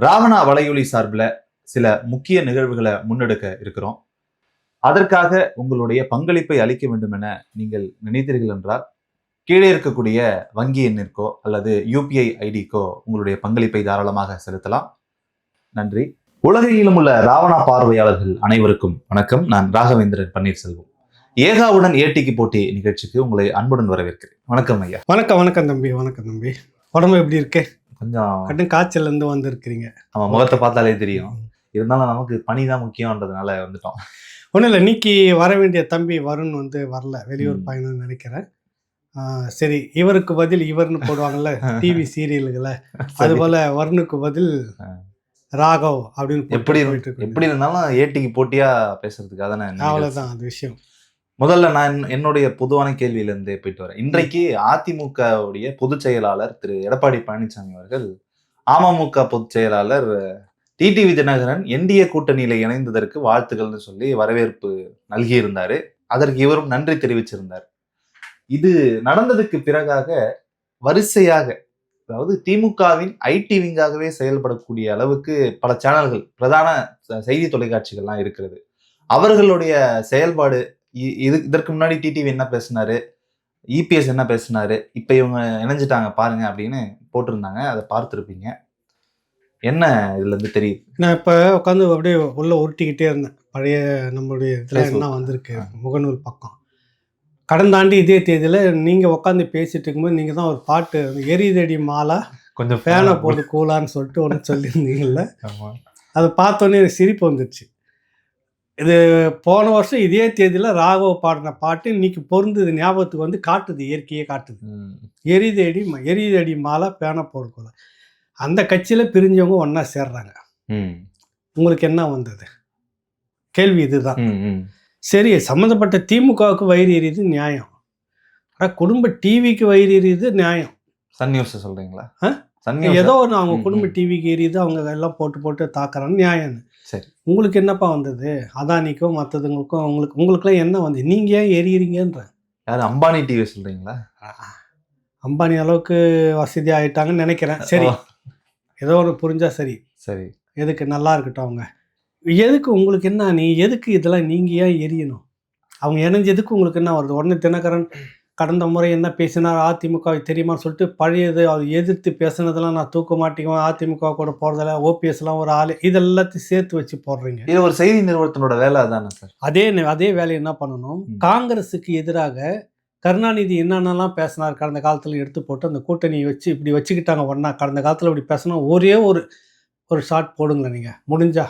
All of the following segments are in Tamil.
ராவணா வலையொலி சார்பில் சில முக்கிய நிகழ்வுகளை முன்னெடுக்க இருக்கிறோம். அதற்காக உங்களுடைய பங்களிப்பை அளிக்க வேண்டும் என நீங்கள் நினைத்தீர்கள் என்றால் கீழே இருக்கக்கூடிய வங்கி எண்ணிற்கோ அல்லது யூபிஐ ஐடிக்கோ உங்களுடைய பங்களிப்பை தாராளமாக செலுத்தலாம். நன்றி. உலகெங்கிலும் உள்ள ராவணா பார்வையாளர்கள் அனைவருக்கும் வணக்கம். நான் ராகவேந்திரன் பன்னீர்செல்வம். ஏகாவுடன் ஏடிக்கு போட்டி நிகழ்ச்சிக்கு உங்களை அன்புடன் வரவேற்கிறேன். வணக்கம் ஐயா. வணக்கம் தம்பி. உடம்பு எப்படி இருக்கு? கொஞ்சம் கடும் காய்ச்சல் இருந்து வந்திருக்கிறீங்க. நம்ம முகத்தை பார்த்தாலே தெரியும். இருந்தாலும் நமக்கு பணி தான் முக்கியம்ன்றதுனால வந்துட்டோம். ஒன்றும் இல்லை, இன்னைக்கு வர வேண்டிய தம்பி வருண் வரல, வெளியூர் பயணம்னு நினைக்கிறேன். சரி, இவருக்கு பதில் இவர்னு போடுவாங்கல்ல டிவி சீரியல்களை, அது போல வருணுக்கு பதில் ராகவ் அப்படின்னு எப்படி இருந்தாலும் ஏடிக்கு போட்டியா பேசுறதுக்காக தானே. அவ்வளவுதான் அது விஷயம். முதல்ல நான் என்னுடைய பொதுவான கேள்வியிலிருந்தே போயிட்டு வரேன். இன்றைக்கு அதிமுகவுடைய பொதுச் செயலாளர் திரு எடப்பாடி பழனிசாமி அவர்கள் அமமுக பொதுச் செயலாளர் டிடிவி தினகரன் என்டிஏ கூட்டணியில இணைந்ததற்கு வாழ்த்துக்கள்னு சொல்லி வரவேற்பு நல்கியிருந்தாரு. அதற்கு இவரும் நன்றி தெரிவிச்சிருந்தார். இது நடந்ததுக்கு பிறகாக வரிசையாக, அதாவது திமுகவின் ஐடி விங்காகவே செயல்படக்கூடிய அளவுக்கு பல சேனல்கள், பிரதான செய்தி தொலைக்காட்சிகள்லாம் இருக்கிறது. அவர்களுடைய செயல்பாடு, இதற்கு முன்னாடி டிடிவி என்ன பேசினாரு, இபிஎஸ் என்ன பேசினாரு, இப்ப இவங்க இணைஞ்சிட்டாங்க பாருங்க அப்படின்னு போட்டிருந்தாங்க. அதை பார்த்துருப்பீங்க. என்ன இதுல இருந்து தெரியுது? நான் இப்ப உட்காந்து அப்படியே உள்ள உருட்டிக்கிட்டே இருந்தேன். பழைய நம்மளுடைய இதுல என்ன வந்திருக்கு முகநூல் பக்கம். கடந்தாண்டி இதே தேதியில நீங்க உட்காந்து பேசிட்டு இருக்கும்போது நீங்க தான் ஒரு பாட்டு எரிதடி மாலா கொஞ்சம் ஃபேனை போட்டு கூலான்னு சொல்லிட்டு ஒன்று சொல்லியிருந்தீங்கல்ல. அதை பார்த்தோன்னே எனக்கு சிரிப்பு வந்துடுச்சு. இது போன வருஷம் இதே தேதியில் ராகவ பாடின பாட்டு இன்னைக்கு பொருந்தது, ஞாபகத்துக்கு வந்து காட்டுது, இயற்கையே காட்டுது. எரிதடி மாலை பேனை போடுக்கோல. அந்த கட்சியில் பிரிஞ்சவங்க ஒன்றா சேர்றாங்க. உங்களுக்கு என்ன வந்தது? கேள்வி இதுதான். சரி, சம்மந்தப்பட்ட திமுகவுக்கு வயிறு எரியுது நியாயம். ஆனால் குடும்ப டிவிக்கு வயிறு எரியுது நியாயம். சன் நியூஸ் சொல்கிறீங்களா? ஏதோ ஒன்று அவங்க குடும்ப டிவிக்கு எரியுது, அவங்க எல்லாம் போட்டு தாக்குறான்னு நியாயம்னு. சரி, உங்களுக்கு என்னப்பா வந்தது? அதானிக்கும் மற்றதுங்களுக்கும் உங்களுக்குலாம் என்ன வந்து நீங்கள் ஏன் எரியுறீங்கன்ற? யார்? அம்பானி டிவி சொல்கிறீங்களா? அம்பானி அளவுக்கு வசதி ஆகிட்டாங்கன்னு நினைக்கிறேன். சரி, ஏதோ ஒன்று புரிஞ்சா சரி. சரி, எதுக்கு? நல்லா இருக்கட்டும். அவங்க எதுக்கு? உங்களுக்கு என்ன? நீ எதுக்கு இதெல்லாம் நீங்கள் ஏன் எரியணும்? அவங்க இணைஞ்சதுக்கு உங்களுக்கு என்ன வருது? உடனே தினகரன் கடந்த முறை என்ன பேசினார், அதிமுக தெரியுமான்னு சொல்லிட்டு பழையது அவர் எதிர்த்து பேசுனதெல்லாம் நான் தூக்க மாட்டேங்குவேன், அதிமுக கூட போகிறதில்ல, ஓபிஎஸ்லாம் ஒரு ஆள், இதெல்லாத்தையும் சேர்த்து வச்சு போடுறீங்க. இது ஒரு செய்தி நிறுவனத்தினோட வேலை தானே சார்? அதே வேலையை என்ன பண்ணணும்? காங்கிரஸுக்கு எதிராக கருணாநிதி என்னென்னலாம் பேசினார் கடந்த காலத்தில் எடுத்து போட்டு அந்த கூட்டணி வச்சு இப்படி வச்சுக்கிட்டாங்க ஒன்றா. கடந்த காலத்தில் இப்படி பேசினா ஒரே ஒரு ஷாட் போடுங்களேன் நீங்கள் முடிஞ்சா.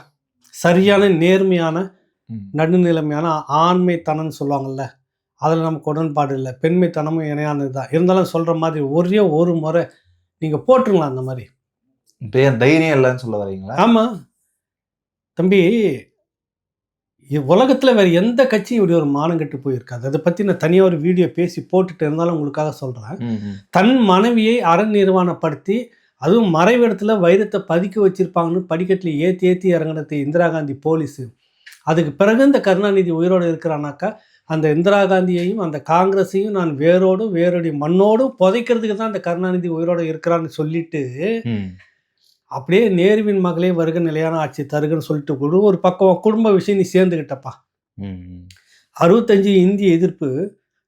சரியான நேர்மையான நடுநிலைமையான ஆண்மைத்தனம்னு சொல்லுவாங்கள்ல, அதில் நமக்கு உடன்பாடு இல்லை. பெண்மைத்தனமும் இணையானது தான். இருந்தாலும் சொல்கிற மாதிரி ஒரே ஒரு முறை நீங்கள் போட்டுருங்களா அந்த மாதிரி. தைரியம் இல்லைன்னு சொல்ல வரீங்களா? ஆமாம் தம்பி, உலகத்தில் வேறு எந்த கட்சியும் இப்படி ஒரு மானம் கெட்டு போயிருக்காது. அதை பற்றி நான் தனியாக ஒரு வீடியோ பேசி போட்டுட்டு இருந்தாலும் உங்களுக்காக சொல்கிறேன். தன் மனைவியை அறநிர்வாணப்படுத்தி, அதுவும் மறைவிடத்தில் வைரத்தை பதுக்கி வச்சுருப்பாங்கன்னு படிக்கட்டில் ஏற்றி இறங்கினது இந்திரா காந்தி போலீஸு. அதுக்கு பிறகு இந்த கருணாநிதி உயிரோடு இருக்கிறானாக்கா அந்த இந்திரா காந்தியையும் அந்த காங்கிரஸையும் நான் வேரோடி மண்ணோடும் புதைக்கிறதுக்கு தான் அந்த கருணாநிதி உயிரோடு இருக்கிறான்னு சொல்லிட்டு அப்படியே நேருவின் மகளே வருக நிலையான ஆட்சி தருகன்னு சொல்லிட்டு ஒரு பக்கம் குடும்ப விஷயம் நீ சேர்ந்துக்கிட்டப்பா. 65 இந்திய எதிர்ப்பு,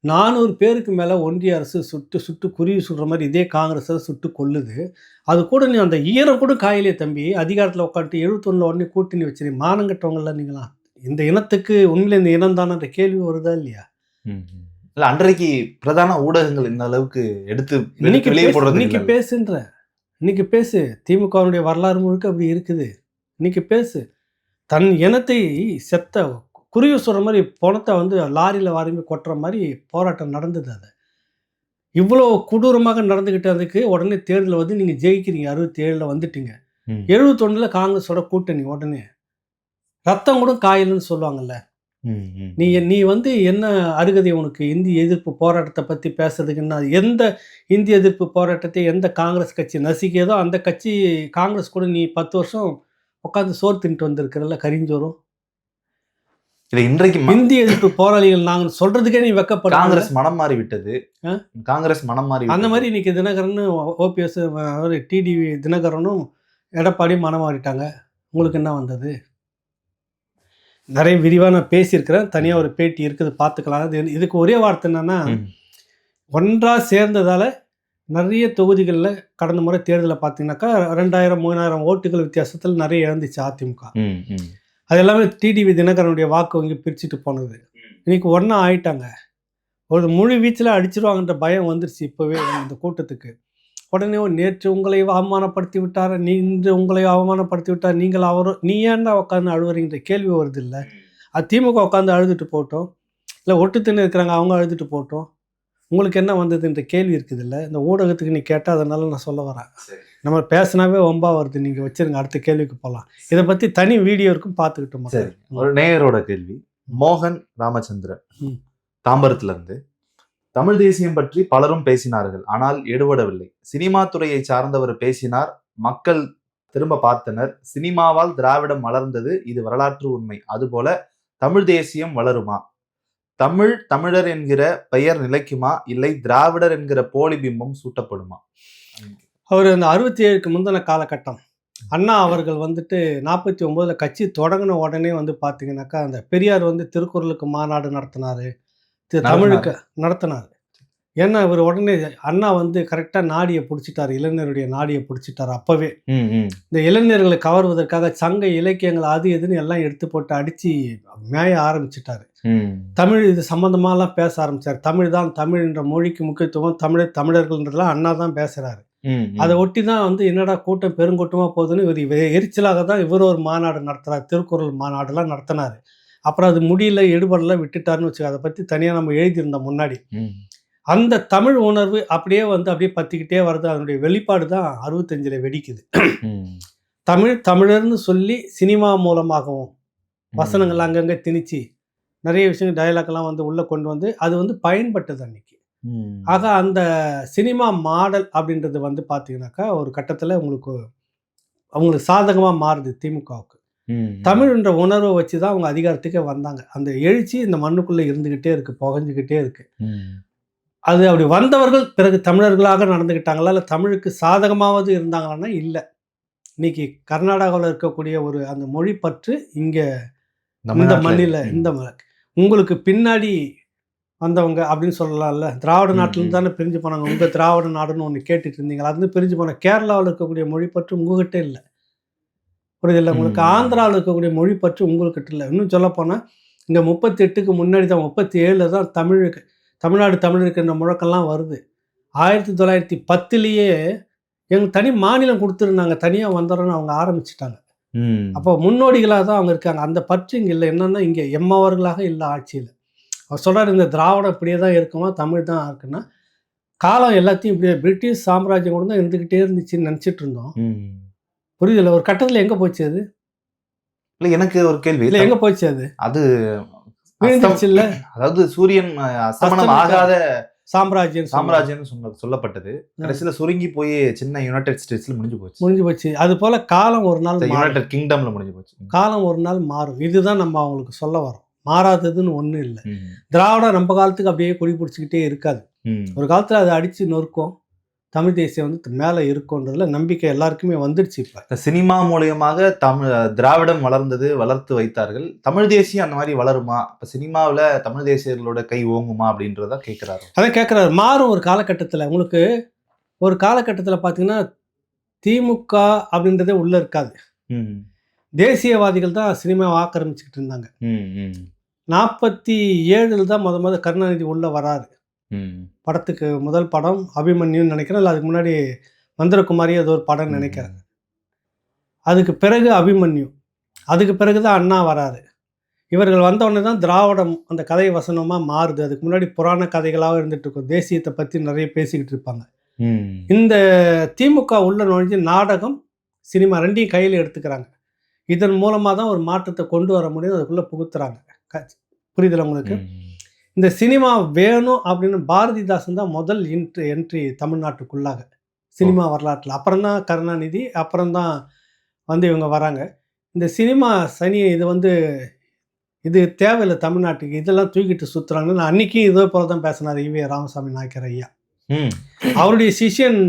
400 பேருக்கு மேலே ஒன்றிய அரசு சுட்டு குருவி சுடுற மாதிரி இதே காங்கிரஸை சுட்டு கொல்லுது. அது கூட நீ அந்த ஈரம் கூட காயிலே தம்பி, அதிகாரத்தில் உட்காந்துட்டு 71 உடனே கூட்டணி வச்சு மானங்கட்டவங்களாம் நீங்களாம். இந்த இனத்துக்கு உண்மையில இந்த இனம் தானன்ற கேள்வி வருதா இல்லையா? இல்ல, அன்றைக்கு பிரதான ஊடகங்கள் இந்த அளவுக்கு எடுத்து இன்னைக்கு பேசு. திமுகவுடைய வரலாறு முழுக்க அப்படி இருக்குது. இன்னைக்கு பேசு. தன் இனத்தை செத்த குருவி சொல்ற மாதிரி பணத்தை வந்து லாரியில் வாரி கொட்டுற மாதிரி போராட்டம் நடந்தது. அது இவ்வளோ கொடூரமாக நடந்துக்கிட்டு அதுக்கு உடனே தேர்தலில் வந்து நீங்கள் ஜெயிக்கிறீங்க. 67 வந்துட்டீங்க. 71 காங்கிரஸோட கூட்டணி. உடனே ரத்தம் கூட காயல்னு சொல்லுவாங்கல்ல. நீ வந்து என்ன அருகதை உனக்கு இந்திய எதிர்ப்பு போராட்டத்தை பற்றி பேசுறதுக்குன்னா? எந்த இந்திய எதிர்ப்பு போராட்டத்தை எந்த காங்கிரஸ் கட்சி நசிக்கியதோ அந்த கட்சி காங்கிரஸ் கூட நீ 10 வருஷம் உட்காந்து சோறு தின்ட்டு வந்திருக்கிறல்ல, கரிஞ்சோறும். இன்றைக்கு இந்திய எதிர்ப்பு போராளிகள் நாங்கள் சொல்றதுக்கே நீ வெக்கப்பட. காங்கிரஸ் மனம் மாறி விட்டது. காங்கிரஸ் மனம் மாறி அந்த மாதிரி இன்னைக்கு தினகரன், ஓபிஎஸ், டிடிவி தினகரனும் எடப்பாடி மனம் மாறிட்டாங்க, உங்களுக்கு என்ன வந்தது? நிறைய விரிவாக நான் பேசியிருக்கிறேன், தனியாக ஒரு பேட்டி இருக்குது, பார்த்துக்கலாம். இதுக்கு ஒரே வார்த்தை என்னன்னா, ஒன்றாக சேர்ந்ததால் நிறைய தொகுதிகளில் கடந்த முறை தேர்தலில் பார்த்தீங்கன்னாக்கா 2000-3000 ஓட்டுகள் வித்தியாசத்தில் நிறைய இழந்துச்சு அதிமுக. அது எல்லாமே டிடிவி தினகரனுடைய வாக்கு வங்கி பிரிச்சுட்டு போனது. இன்னைக்கு ஒன்றா ஆயிட்டாங்க. ஒரு முழு வீச்சில் அடிச்சிருவாங்கன்ற பயம் வந்துருச்சு இப்போவே இந்த கூட்டத்துக்கு. உடனே நேற்று உங்களை அவமானப்படுத்தி விட்டார், இன்று உங்களை அவமானப்படுத்தி விட்டார், நீங்கள் நீ ஏன்டா உட்காந்து அழுவுறீங்கிற கேள்வி வருது இல்லை. அது திமுக உட்காந்து அழுதுட்டு போட்டோம், இல்லை ஒட்டு தின்னு இருக்கிறாங்க அவங்க அழுதுட்டு போட்டோம், உங்களுக்கு என்ன வந்ததுன்ற கேள்வி இருக்குது இல்லை. இந்த ஊடகத்துக்கு நீ கேட்டால் அதனால நான் சொல்ல வரேன். நம்ம பேசினாவே ஒம்பா வருது, நீங்கள் வச்சுருங்க, அடுத்த கேள்விக்கு போகலாம். இதை பற்றி தனி வீடியோ இருக்கும், பார்த்துக்கிட்டோம். சரி, ஒரு நேயரோட கேள்வி. மோகன் ராமச்சந்திரன் தாம்பரத்துல இருந்து, தமிழ் தேசியம் பற்றி பலரும் பேசினார்கள், ஆனால் எடுபடவில்லை. சினிமா துறையை சார்ந்தவர் பேசினார், மக்கள் திரும்ப பார்த்தனர். சினிமாவால் திராவிடம் வளர்ந்தது, இது வரலாற்று உண்மை. அதுபோல தமிழ் தேசியம் வளருமா? தமிழர் என்கிற பெயர் நிலைக்குமா, இல்லை திராவிடர் என்கிற போலி பிம்பம் சூட்டப்படுமா? அவர் அந்த 67க்கு முந்தின காலகட்டம் அண்ணா அவர்கள் வந்துட்டு 49ல் கட்சி தொடங்கின உடனே வந்து பார்த்தீங்கன்னாக்கா, அந்த பெரியார் வந்து திருக்குறளுக்கு மாநாடு நடத்தினார், தமிழுக்கு நடத்தினார். ஏன்னா இவர் உடனே அண்ணா வந்து கரெக்டாக நாடியை பிடிச்சிட்டார், இளைஞருடைய நாடியை பிடிச்சிட்டார். அப்போவே இந்த இளைஞர்களை கவர்வதற்காக சங்க இலக்கியங்கள் அது எதுன்னு எல்லாம் எடுத்து போட்டு அடித்து மேய ஆரம்பிச்சிட்டாரு. தமிழ் இது சம்மந்தமாலாம் பேச ஆரம்பித்தார். தமிழ் தான், தமிழ் என்ற மொழிக்கு முக்கியத்துவம், தமிழர்கள்ன்றதுலாம் அண்ணா தான் பேசுகிறாரு. அதை ஒட்டி தான் வந்து என்னடா கூட்டம் பெருங்கூட்டமாக போகுதுன்னு இவர் எரிச்சலாக தான் இவர் ஒரு மாநாடு நடத்துகிறார், திருக்குறள் மாநாடுலாம் நடத்தினார். அப்புறம் அது முடியல, எடுபடல, விட்டுட்டாருன்னு வச்சுக்க. அதை பற்றி தனியாக நம்ம எழுதியிருந்தோம் முன்னாடி. அந்த தமிழ் உணர்வு அப்படியே பற்றிக்கிட்டே வருது. அதனுடைய வெளிப்பாடு தான் 65ல் வெடிக்குது. தமிழர்னு சொல்லி சினிமா மூலமாகவும் வசனங்கள் அங்கங்கே திணிச்சு நிறைய விஷயங்கள் டயலாக்லாம் வந்து உள்ளே கொண்டு வந்து அது வந்து பயன்பட்டது அன்னைக்கு. ஆக அந்த சினிமா மாடல் அப்படின்றது வந்து பார்த்தீங்கன்னாக்கா ஒரு கட்டத்தில் அவங்களுக்கு சாதகமாக மாறுது திமுகவுக்கு. தமிழ்ன்ற உணர்வை வச்சு தான் அவங்க அதிகாரத்துக்கே வந்தாங்க. அந்த எழுச்சி இந்த மண்ணுக்குள்ளே இருந்துக்கிட்டே இருக்குது, புகஞ்சிக்கிட்டே இருக்குது. அது அப்படி வந்தவர்கள் பிறகு தமிழர்களாக நடந்துக்கிட்டாங்களா, இல்லை தமிழுக்கு சாதகமாவது இருந்தாங்களான்னா இல்லை. இன்னைக்கு கர்நாடகாவில் இருக்கக்கூடிய ஒரு அந்த மொழி பற்று இங்கே இந்த மண்ணில் உங்களுக்கு பின்னாடி வந்தவங்க அப்படின்னு சொல்லலாம்ல. திராவிட நாட்டிலேருந்து தானே பிரிஞ்சு போனாங்க. உங்கள் திராவிட நாடுன்னு ஒன்று கேட்டுட்டு இருந்தீங்களா, அது பிரிஞ்சு போன கேரளாவில் இருக்கக்கூடிய மொழி பற்று உங்ககிட்ட இல்லை, புரியுதில்லை. உங்களுக்கு ஆந்திராவில் இருக்கக்கூடிய மொழி பற்று உங்கள்கிட்ட இல்லை. இன்னும் சொல்லப்போனால் இங்கே 38க்கு முன்னாடி தான் 37 தான் தமிழ்நாடு தமிழருக்கு என்ற முழக்கம்லாம் வருது. 1910லேயே எங்கள் தனி மாநிலம் கொடுத்துருந்தாங்க, தனியாக வந்துடுறோன்னு அவங்க ஆரம்பிச்சிட்டாங்க. அப்போ முன்னோடிகளாக தான் அவங்க இருக்காங்க. அந்த பற்று இங்கே இல்லை. என்னன்னா இங்கே எம்மவர்களாக இல்லை ஆட்சியில். அவர் சொல்கிறார், இந்த திராவிடம் இப்படியே தான் இருக்குமா, தமிழ் தான் இருக்குன்னா, காலம் எல்லாத்தையும் இப்படியே பிரிட்டிஷ் சாம்ராஜ்யம் கூட தான் இருந்துக்கிட்டே இருந்துச்சுன்னு நினச்சிட்டு இருந்தோம். புரியுதில்லை. ஒரு கட்டத்தில் எங்கே போச்சு அது? இல்லை, எனக்கு ஒரு கேள்வி. இல்லை, எங்கே போச்சு அது? அது இல்ல, அதாவது சூரியன் அஸ்தமனம் ஆகாத சாம்ராஜ்யம் சொல்லப்பட்டது. கடைசியில சுருங்கி போய் சின்ன யுனைடெட் ஸ்டேட்ஸ்ல முடிஞ்சு போச்சு. அது போல காலம் ஒரு நாள் யுனைடெட் கிங்டம்ல முடிஞ்சு போச்சு. காலம் ஒரு நாள் மாறும். இதுதான் நம்ம அவங்களுக்கு சொல்ல வரோம். மாறாததுன்னு ஒண்ணும் இல்லை. திராவிடம் ரொம்ப காலத்துக்கு அப்படியே கொடி பிடிச்சிக்கிட்டே இருக்காது. ஒரு காலத்துல அதை அடிச்சு நொறுக்கும். தமிழ் தேசியம் வந்து மேலே இருக்குன்றதுல நம்பிக்கை எல்லாருக்குமே வந்துடுச்சு. இப்போ சினிமா மூலியமாக திராவிடம் வளர்த்து வைத்தார்கள். தமிழ் தேசியம் அந்த மாதிரி வளருமா? இப்போ சினிமாவில் தமிழ் தேசியர்களோட கை ஓங்குமா அப்படின்றத கேட்குறாரு. அதான் கேட்குறாரு. மாறும் ஒரு காலகட்டத்தில். உங்களுக்கு ஒரு காலகட்டத்தில் பார்த்தீங்கன்னா திமுக அப்படின்றதே உள்ளே இருக்காது. தேசியவாதிகள் தான் சினிமாவை ஆக்கிரமிச்சுக்கிட்டு இருந்தாங்க. 47 தான் முத கருணாநிதி உள்ளே வராரு. படத்துக்கு முதல் படம் அபிமன்யுன்னு நினைக்கிறேன், இல்லை அதுக்கு முன்னாடி மந்திரகுமாரி ஏதோ ஒரு படம் நினைக்கிறேன். அதுக்கு பிறகு அபிமன்யு, அதுக்கு பிறகு தான் அண்ணா வராரு. இவர்கள் வந்தவுடனே தான் திராவிடம் அந்த கதை வசனமாக மாறுது. அதுக்கு முன்னாடி புராண கதைகளாக இருந்துட்டு இருக்கும். தேசியத்தை பற்றி நிறைய பேசிக்கிட்டு இருப்பாங்க. இந்த திமுக உள்ள நுழைஞ்சு நாடகம் சினிமா ரெண்டையும் கையில் எடுத்துக்கிறாங்க. இதன் மூலமாக தான் ஒரு மாற்றத்தை கொண்டு வர முடியும், அதுக்குள்ளே புகுத்துறாங்க. புரியுதுல உங்களுக்கு? இந்த சினிமா வேணும் அப்படின்னு பாரதிதாசன் தான் முதல் என்ட்ரி தமிழ்நாட்டுக்குள்ளாக சினிமா வரலாற்றில். அப்புறம்தான் கருணாநிதி, அப்புறம்தான் வந்து இவங்க வராங்க. இந்த சினிமா சனியை இது தேவையில்லை தமிழ்நாட்டுக்கு, இதெல்லாம் தூக்கிட்டு சுற்றுறாங்கன்னு அன்றைக்கும் இதே போல தான் பேசினார் ஈவே ராமசாமி நாயக்கர் ஐயா. அவருடைய சிஷியன்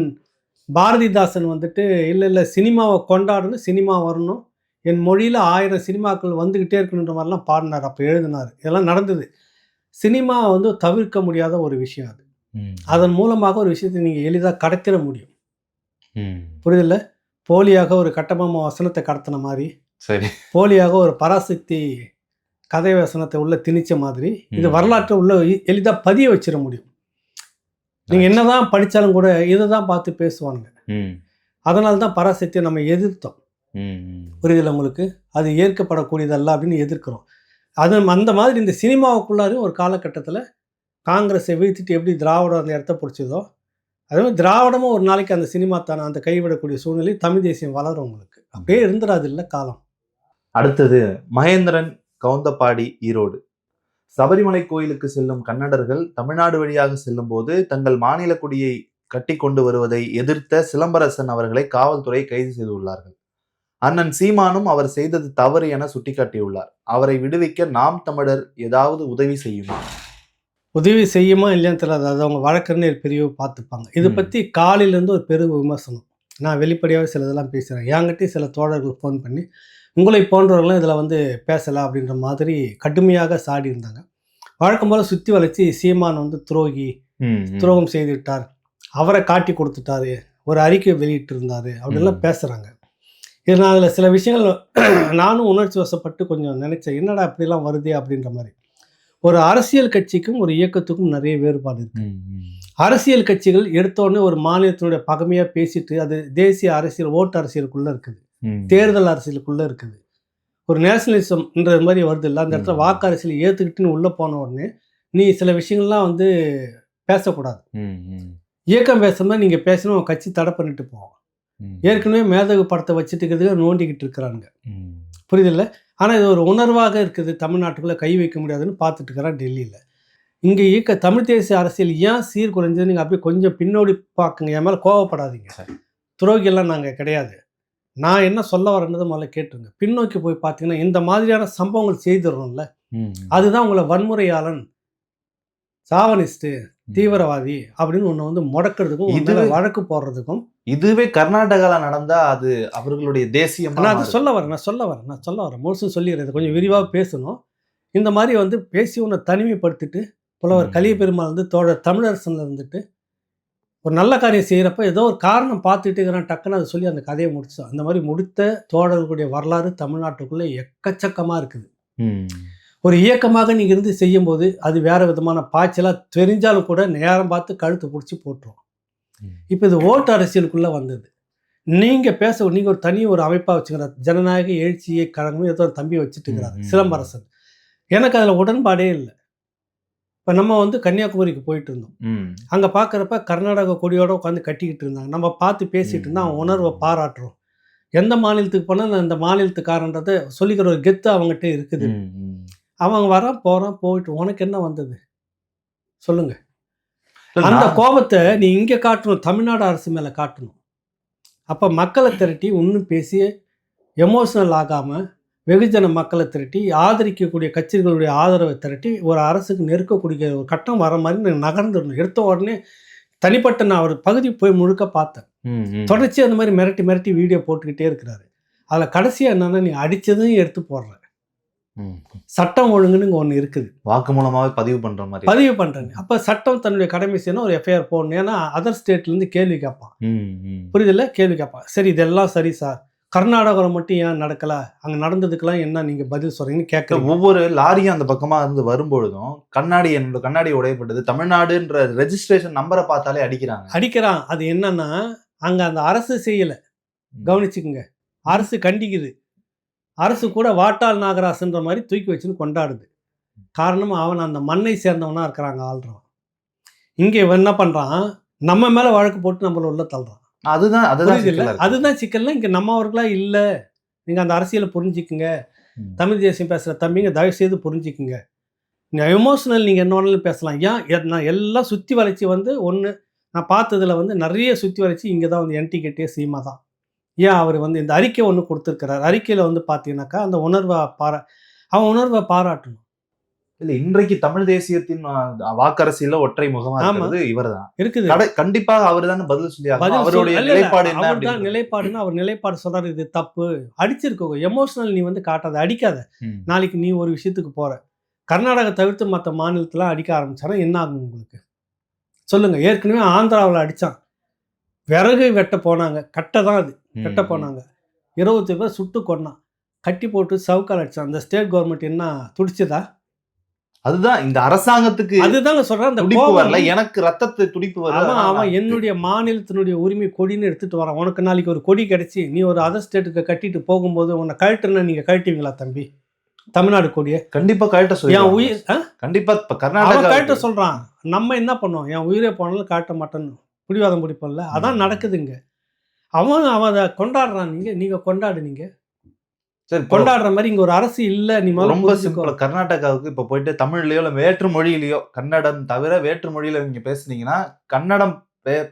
பாரதிதாசன் வந்துட்டு இல்லை சினிமாவை கொண்டாடணும், சினிமா வரணும், என் மொழியில் 1000 சினிமாக்கள் வந்துக்கிட்டே இருக்கணுன்ற மாதிரிலாம் பாடினார், அப்போ எழுதினார். இதெல்லாம் நடந்தது. சினிமா வந்து தவிர்க்க முடியாத ஒரு விஷயம் அது. அதன் மூலமாக ஒரு விஷயத்தை நீங்கள் எளிதாக கடத்திட முடியும். புரியுதில்ல? போலியாக ஒரு கட்டபொம்மன் வசனத்தை கடத்தின மாதிரி, சரி, போலியாக ஒரு பராசக்தி கதை வசனத்தை உள்ள திணிச்ச மாதிரி இது வரலாற்றை உள்ள எளிதாக பதிய வச்சிட முடியும். நீங்கள் என்னதான் படித்தாலும் கூட இதை தான் பார்த்து பேசுவாங்க. அதனால தான் பராசக்தியை நம்ம எதிர்த்தோம். புரியுதில்ல உங்களுக்கு? அது ஏற்கப்படக்கூடியதல்ல அப்படின்னு எதிர்க்கிறோம். அந்த மாதிரி இந்த சினிமாவுக்குள்ளாரையும் ஒரு காலகட்டத்தில் காங்கிரஸை வீழ்த்திட்டு எப்படி திராவிடம் அந்த இடத்த பிடிச்சதோ, அதே மாதிரி திராவிடமும் ஒரு நாளைக்கு அந்த சினிமா தானே அந்த கைவிடக்கூடிய சூழ்நிலை தமிழ் தேசியம் வளரும். உங்களுக்கு அப்படியே இருந்துடாது இல்லை காலம். அடுத்தது மகேந்திரன், கவுந்தப்பாடி, ஈரோடு. சபரிமலை கோயிலுக்கு செல்லும் கன்னடர்கள் தமிழ்நாடு வழியாக செல்லும் போது தங்கள் மாநில கொடியை கட்டி கொண்டு வருவதை எதிர்த்த சிலம்பரசன் அவர்களை காவல்துறை கைது செய்துள்ளார்கள். அண்ணன் சீமானும் அவர் செய்தது தவறு என சுட்டிக்காட்டியுள்ளார். அவரை விடுவிக்க நாம் தமிழர் ஏதாவது உதவி செய்யுமா? உதவி செய்யுமா இல்லையான்னு தெரியல. அது அவங்க வழக்கறிஞர் பிரிவு பார்த்துப்பாங்க. இதை பற்றி காலையிலேருந்து ஒரு பெரும் விமர்சனம். நான் வெளிப்படையாக சில இதெல்லாம் பேசுகிறேன். என்கிட்டயும் சில தோழர்கள் ஃபோன் பண்ணி உங்களை போன்றவர்களும் இதில் வந்து பேசலாம் அப்படின்ற மாதிரி கடுமையாக சாடி இருந்தாங்க. வழக்கம் போல் சுற்றி வளைச்சி சீமான் வந்து துரோகம் செய்து விட்டார், அவரை காட்டி கொடுத்துட்டாரு, ஒரு அறிக்கை வெளியிட்டு இருந்தார் அப்படின்லாம் பேசுகிறாங்க. இது நான் அதில் சில விஷயங்கள் நானும் உணர்ச்சி வசப்பட்டு கொஞ்சம் நினச்சேன், என்னடா அப்படிலாம் வருதே அப்படின்ற மாதிரி. ஒரு அரசியல் கட்சிக்கும் ஒரு இயக்கத்துக்கும் நிறைய வேறுபாடு இருக்கு. அரசியல் கட்சிகள் எடுத்தோடனே ஒரு மாநிலத்தினுடைய பகமையாக பேசிட்டு அது தேசிய அரசியல் ஓட்டு அரசியலுக்குள்ளே இருக்குது, தேர்தல் அரசியலுக்குள்ளே இருக்குது, ஒரு நேஷனலிசம்ன்ற மாதிரி வருது இல்லை. அந்த இடத்துல வாக்கு அரசியல் ஏற்றுக்கிட்டுன்னு உள்ளே போன உடனே நீ சில விஷயங்கள்லாம் வந்து பேசக்கூடாது. இயக்கம் பேசும்போது நீங்கள் பேசணும், கட்சி தடை பண்ணிட்டு போவோம். ஏற்கனவே மேதகு படத்தை வச்சுட்டு இருக்கிறதுக்கு நோண்டிக்கிட்டு இருக்கிறாங்க. புரியுதில்ல? ஆனால் இது ஒரு உணர்வாக இருக்குது. தமிழ்நாட்டுக்குள்ளே கை வைக்க முடியாதுன்னு பார்த்துட்டு இருக்கிறான் டெல்லியில். இங்கே தமிழ் தேசிய அரசியல் ஏன் சீர்குலைஞ்சது நீங்கள் அப்படியே கொஞ்சம் பின்னோடி பார்க்குங்க. என் மேலே கோவப்படாதீங்க. துரோகியெல்லாம் நாங்கள் கிடையாது. நான் என்ன சொல்ல வரேன்றதை முதல்ல கேட்டுருங்க. பின்னோக்கி போய் பார்த்தீங்கன்னா இந்த மாதிரியான சம்பவங்கள் செய்துடுறோம்ல, அதுதான் உங்களை வன்முறையாளன், சாவனிஸ்ட்டு, தீவிரவாதி அப்படின்னு ஒன்று வந்து முடக்கிறதுக்கும் இதுவே வழக்கு போடுறதுக்கும். இதுவே கர்நாடகாவில் நடந்தா அது அவர்களுடைய தேசியம். நான் அது சொல்ல வரேன் முழுசும் சொல்லிடுறது, கொஞ்சம் விரிவாக பேசணும். இந்த மாதிரி வந்து பேசி உன்னை தனிமைப்படுத்திட்டு புலவர் கலிய பெருமாள் வந்து தோழர் தமிழரசனில் இருந்துட்டு ஒரு நல்ல காரியம் செய்கிறப்ப ஏதோ ஒரு காரணம் பார்த்துட்டு இருக்கிறான், டக்குன்னு அதை சொல்லி அந்த கதையை முடிச்சோம். அந்த மாதிரி முடித்த தோழர்களுடைய வரலாறு தமிழ்நாட்டுக்குள்ளே எக்கச்சக்கமாக இருக்குது. ஒரு இயக்கமாக நீங்கள் இருந்து செய்யும்போது அது வேறு விதமான பாய்ச்சலாக தெரிஞ்சாலும் கூட நேரம் பார்த்து கழுத்து பிடிச்சி போட்டுரும். இப்போ இது ஓட்டு அரசியலுக்குள்ளே வந்தது. நீங்கள் ஒரு தனி ஒரு அமைப்பாக வச்சுக்கிறார், ஜனநாயக எழுச்சியை கழகமும் ஏதோ ஒரு தம்பியை வச்சுட்டு இருக்கிறார் சிலம்பரசன். எனக்கு அதில் உடன்பாடே இல்லை. இப்போ நம்ம வந்து கன்னியாகுமரிக்கு போயிட்டு இருந்தோம். அங்கே பார்க்குறப்ப கர்நாடகா கொடியோடு உட்காந்து கட்டிக்கிட்டு இருந்தாங்க. நம்ம பார்த்து பேசிகிட்டு இருந்தால் அவன் உணர்வை பாராட்டுறோம். எந்த மாநிலத்துக்கு போனால் அந்த மாநிலத்துக்காரன்றதை சொல்லிக்கிற ஒரு கெத்து அவங்ககிட்ட இருக்குது. அவங்க வரான் போகிறான் போயிட்டு உனக்கு என்ன வந்தது சொல்லுங்க. அந்த கோபத்தை நீ இங்கே காட்டணும், தமிழ்நாடு அரசு மேலே காட்டணும். அப்போ மக்களை திரட்டி இன்னும் பேசி எமோஷனல் ஆகாமல் வெகுஜன மக்களை திரட்டி ஆதரிக்கக்கூடிய கட்சிகளுடைய ஆதரவை திரட்டி ஒரு அரசுக்கு நெருக்கக்கூடிய ஒரு கட்டம் வர மாதிரி நகர்ந்துடணும். எடுத்த உடனே தனிப்பட்ட நான் ஒரு பகுதி போய் முழுக்க பார்த்தேன். தொடர்ச்சி அந்த மாதிரி மிரட்டி வீடியோ போட்டுக்கிட்டே இருக்கிறாரு. அதில் கடைசியாக என்னன்னா, நீ அடித்ததையும் எடுத்து போடுற, சட்டம் ஒழுங்குன்னு இங்கே ஒன்று இருக்குது, வாக்கு மூலமாகவே பதிவு பண்ணுறேன். அப்போ சட்டம் தன்னுடைய கடமை செய்யணும், ஒரு எஃப்ஐஆர் போடணும். ஏன்னா அதர் ஸ்டேட்லேருந்து கேள்வி கேட்பான். புரியுதில்ல? கேள்வி கேட்பான். சரி இதெல்லாம் சரி சார், கர்நாடகாவில் மட்டும் ஏன் நடக்கல, அங்கே நடந்ததுக்கெல்லாம் என்ன நீங்கள் பதில் சொல்கிறீங்கன்னு கேட்குறேன். ஒவ்வொரு லாரியும் அந்த பக்கமாக இருந்து வரும்பொழுதும் என்னோட கண்ணாடி உடையப்பட்டது, தமிழ்நாடுன்ற ரெஜிஸ்ட்ரேஷன் நம்பரை பார்த்தாலே அடிக்கிறான். அது என்னன்னா, அங்கே அந்த அரசு செய்யலை, கவனிச்சுக்குங்க. அரசு கண்டிக்குது, அரசு கூட வாட்டாள் நாகராசுன்ற மாதிரி தூக்கி வச்சுன்னு கொண்டாடுது. காரணம் அவன் அந்த மண்ணை சேர்ந்தவனா இருக்கிறாங்க ஆள்றான். இங்கே என்ன பண்ணுறான், நம்ம மேலே வழக்கு போட்டு நம்மள உள்ள தள்ளுறான். அதுதான் சிக்கல்னா, இங்கே நம்மவர்களா இல்லை. நீங்கள் அந்த அரசியலை புரிஞ்சிக்குங்க. தமிழ் தேசியம் பேசுகிற தம்பிங்க தயவு செய்து புரிஞ்சிக்குங்க. நீங்கள் எமோஷனல் நீங்கள் என்ன வேணாலும் பேசலாம். ஏன் நான் எல்லாம் சுற்றி வளைச்சி வந்து ஒன்று நான் பார்த்ததில் வந்து நிறைய சுற்றி வளைச்சி இங்கே தான் வந்து என்டிகேட்டே சீமா தான். ஏன் அவர் வந்து இந்த அறிக்கை ஒன்று கொடுத்துருக்கிறார். அறிக்கையில் வந்து பார்த்தீங்கன்னாக்கா அந்த அவன் உணர்வை பாராட்டணும். இல்ல இன்றைக்கு தமிழ் தேசியத்தின் வாக்கரசியல ஒற்றை முகமா ஆமா. இருக்கிறது இவர்தான். இருக்குது. கண்டிப்பாக அவர்தான் பதில் சொல்லி ஆகணும். பதில் அவருடைய இல்ல, இல்ல. நிலைப்பாடு என்ன அவர் தான் அப்படின்றது. நிலைப்பாடுன்னா, அவர் நிலைப்பாடு சொல்றாரு, இது தப்பு. அடிச்சிருக்கோ எமோஷனல் நீ வந்து காட்டாத, அடிக்காத. ம். நாளைக்கு நீ ஒரு விஷயத்துக்கு போற. கர்நாடகா தவிர்த்து மத்த மாநிலத்திலாம் அடிக்க ஆரம்பிச்சானா என்ன ஆகும் உங்களுக்கு? சொல்லுங்க. ஏற்கனவே ஆந்திராவுல அடிச்சான். விறகு வெட்ட போனாங்க. கட்ட தான் அது. வெட்ட போனாங்க. 20 பேர் சுட்டு கொன்னான். கட்டி போட்டு சவுக்கால் அடிச்சான். அந்த ஸ்டேட் கவர்ன்மெண்ட் என்ன துடிச்சதா? அதுதான் இந்த அரசாங்கத்துக்கு அதுதாங்க சொல்றேன். அந்த துடிப்பு வரல. கோபம் எனக்கு ரத்தத்தை துடிப்பு வருது. அவன் என்னுடைய மாநிலத்தினுடைய உரிமை கொடின்னு எடுத்துட்டு வரான். உனக்கு நாளைக்கு ஒரு கொடி கிடைச்சி நீ ஒரு அதர் ஸ்டேட்டுக்கு கட்டிட்டு போகும்போது உன்னை கழட்டுனா நீங்க கழட்டுவீங்களா தம்பி? தமிழ்நாடு கொடியை கண்டிப்பா கழட்ட என் சொல்லி உயிர் கண்டிப்பா இப்ப அவன் கர்நாடகா கழட்ட சொல்றான். நம்ம என்ன பண்ணோம்? என் உயிரே போனாலும் காட்ட மாட்டேன்னு பிடிவாதம் பிடிப்போம்ல. அதான் நடக்குதுங்க. அவன் அதை கொண்டாடுறான். நீங்க கொண்டாடுனீங்க. சரி கொண்டாடுற மாதிரி இங்க ஒரு அரசு இல்ல. நீ முதல்ல ரொம்ப புரிஞ்சுக்கோ. சிம்பிளா கர்நாடகாவுக்கு இப்ப போயிட்டு தமிழ்லயோ இல்ல வேற்று மொழியிலயோ கன்னடம் தவிர வேற்று மொழியில நீங்க பேசுனீங்கன்னா கன்னடம்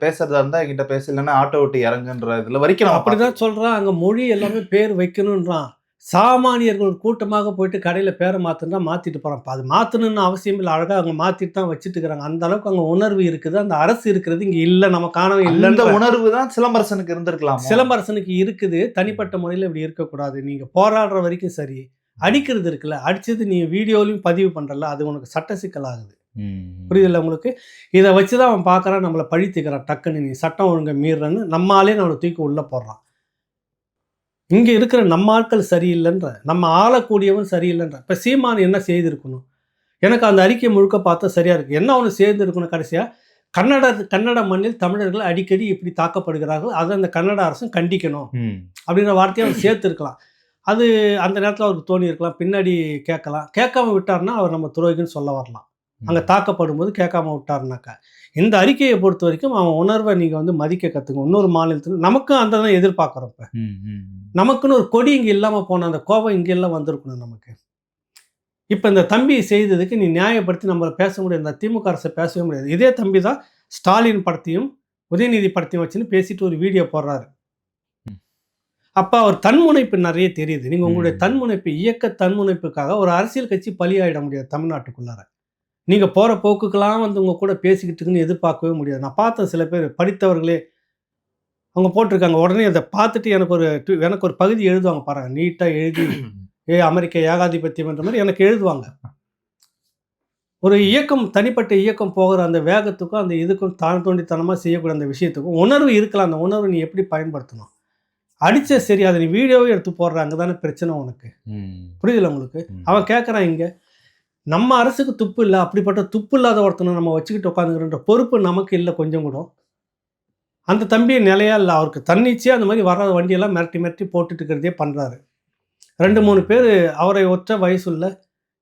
பேசுறதா இருந்தா என்கிட்ட பேச, இல்லைன்னா ஆட்டோ விட்டு இறங்குன்ற இதுல வரைக்கும் நம்ம அப்படிதான் சொல்றான். அங்க மொழி எல்லாமே பேர் வைக்கணும்ன்றான். சாமானியர்கள் கூட்டமாக போயிட்டு கடையில பேரை மாத்துனா மாத்திட்டு போறான். அது மாத்தணும்னு அவசியம் இல்லை. அழகா அவங்க மாத்திட்டு தான் வச்சுட்டு இருக்காங்க. அந்த அளவுக்கு அங்க உணர்வு இருக்குது. அந்த அரசு இருக்கிறது இங்க இல்ல. நம்ம காணவே அந்த இல்லைன்ற உணர்வு தான் சிலம்பரசனுக்கு இருந்திருக்கலாம். சிலம்பரசனுக்கு இருக்குது. தனிப்பட்ட முறையில இப்படி இருக்கக்கூடாது. நீங்க போராடுற வரைக்கும் சரி. அடிக்கிறது இருக்குல்ல, அடிச்சது நீ வீடியோலயும் பதிவு பண்றல, அது உனக்கு சட்ட சிக்கல் ஆகுது. புரியுதுல்ல உங்களுக்கு? இதை வச்சுதான் அவன் பார்க்கறான், நம்மளை பழித்துக்கிறான். டக்குன்னு நீ சட்டம் ஒழுங்கை மீறன்னு நம்ம ஆளே நம்மளை தூக்கி உள்ள போடுறான். இங்க இருக்கிற நம்ம ஆட்கள் சரியில்லைன்ற, நம்ம ஆளக்கூடியவன் சரியில்லைன்ற. இப்ப சீமான் என்ன செய்திருக்கணும்? எனக்கு அந்த அறிக்கை முழுக்க பார்த்தா சரியா இருக்கு. என்ன ஒன்று சேர்ந்திருக்கணும் கடைசியா? கன்னட மண்ணில் தமிழர்கள் அடிக்கடி இப்படி தாக்கப்படுகிறார்கள். அதை அந்த கன்னட அரசும் கண்டிக்கணும் அப்படின்ற வார்த்தையை அவர் சேர்த்துருக்கலாம். அது அந்த நேரத்தில் அவருக்கு தோணி இருக்கலாம். பின்னாடி கேட்கலாம். கேட்காம விட்டார்னா அவர் நம்ம துரோகின்னு சொல்ல வரலாம். அங்கே தாக்கப்படும் போது கேட்காம விட்டாருனாக்கா. இந்த அறிக்கையை பொறுத்த வரைக்கும் அவன் உணர்வை நீங்கள் வந்து மதிக்க கற்றுக்கணும். இன்னொரு மாநிலத்தில் நமக்கும் அந்த தான் எதிர்பார்க்குறோம். இப்போ நமக்குன்னு ஒரு கொடி இங்கே இல்லாமல் போன அந்த கோபம் இங்கே எல்லாம் வந்திருக்கணும் நமக்கு. இப்போ இந்த தம்பி செய்ததுக்கு நீ நியாயப்படுத்தி நம்மளை பேச முடியாது. இந்த திமுக அரசை பேசவே முடியாது. இதே தம்பி தான் ஸ்டாலின் படத்தையும் உதயநிதி படத்தையும் வச்சுன்னு பேசிட்டு ஒரு வீடியோ போடுறாரு. அப்போ அவர் தன்முனைப்பு நிறைய தெரியுது. நீங்கள் உங்களுடைய தன்முனைப்பு, இயக்க தன்முனைப்புக்காக ஒரு அரசியல் கட்சி பலியாயிட முடியாது தமிழ்நாட்டுக்குள்ளார. நீங்கள் போகிற போக்குக்கெல்லாம் வந்து உங்கள் கூட பேசிக்கிட்டுக்குன்னு எதிர்பார்க்கவே முடியாது. நான் பார்த்தேன் சில பேர் படித்தவர்களே அவங்க போட்டிருக்காங்க. உடனே அதை பார்த்துட்டு எனக்கு ஒரு பகுதி எழுதுவாங்க பாருங்க. நீட்டாக எழுதி அமெரிக்க ஏகாதிபத்தியம்ன்ற மாதிரி எனக்கு எழுதுவாங்க. ஒரு இயக்கம், தனிப்பட்ட இயக்கம் போகிற அந்த வேகத்துக்கும் அந்த இதுக்கும் தான் தோண்டித்தனமாக செய்யக்கூடிய அந்த விஷயத்துக்கும் உணர்வு இருக்கலாம். அந்த உணர்வு நீ எப்படி பயன்படுத்தணும்? அடிச்ச சரி, அதை நீ வீடியோவே எடுத்து போடுற, அங்கே தானே பிரச்சனை உனக்கு. புரியுதுல உங்களுக்கு? அவன் கேட்குறான், இங்கே நம்ம அரசுக்கு துப்பு இல்லை, அப்படிப்பட்ட துப்பு இல்லாத ஒருத்தனை நம்ம வச்சுக்கிட்டு உட்காந்துக்கிறன்ற பொறுப்பு நமக்கு இல்லை கொஞ்சம் கூட. அந்த தம்பி நிலையா இல்லை. அவருக்கு தன்னிச்சையாக அந்த மாதிரி வராத வண்டியெல்லாம் மிரட்டி மிரட்டி போட்டுட்டு இருக்கிறதே பண்ணுறாரு. 2-3 பேர் அவரை ஒற்ற வயசுள்ள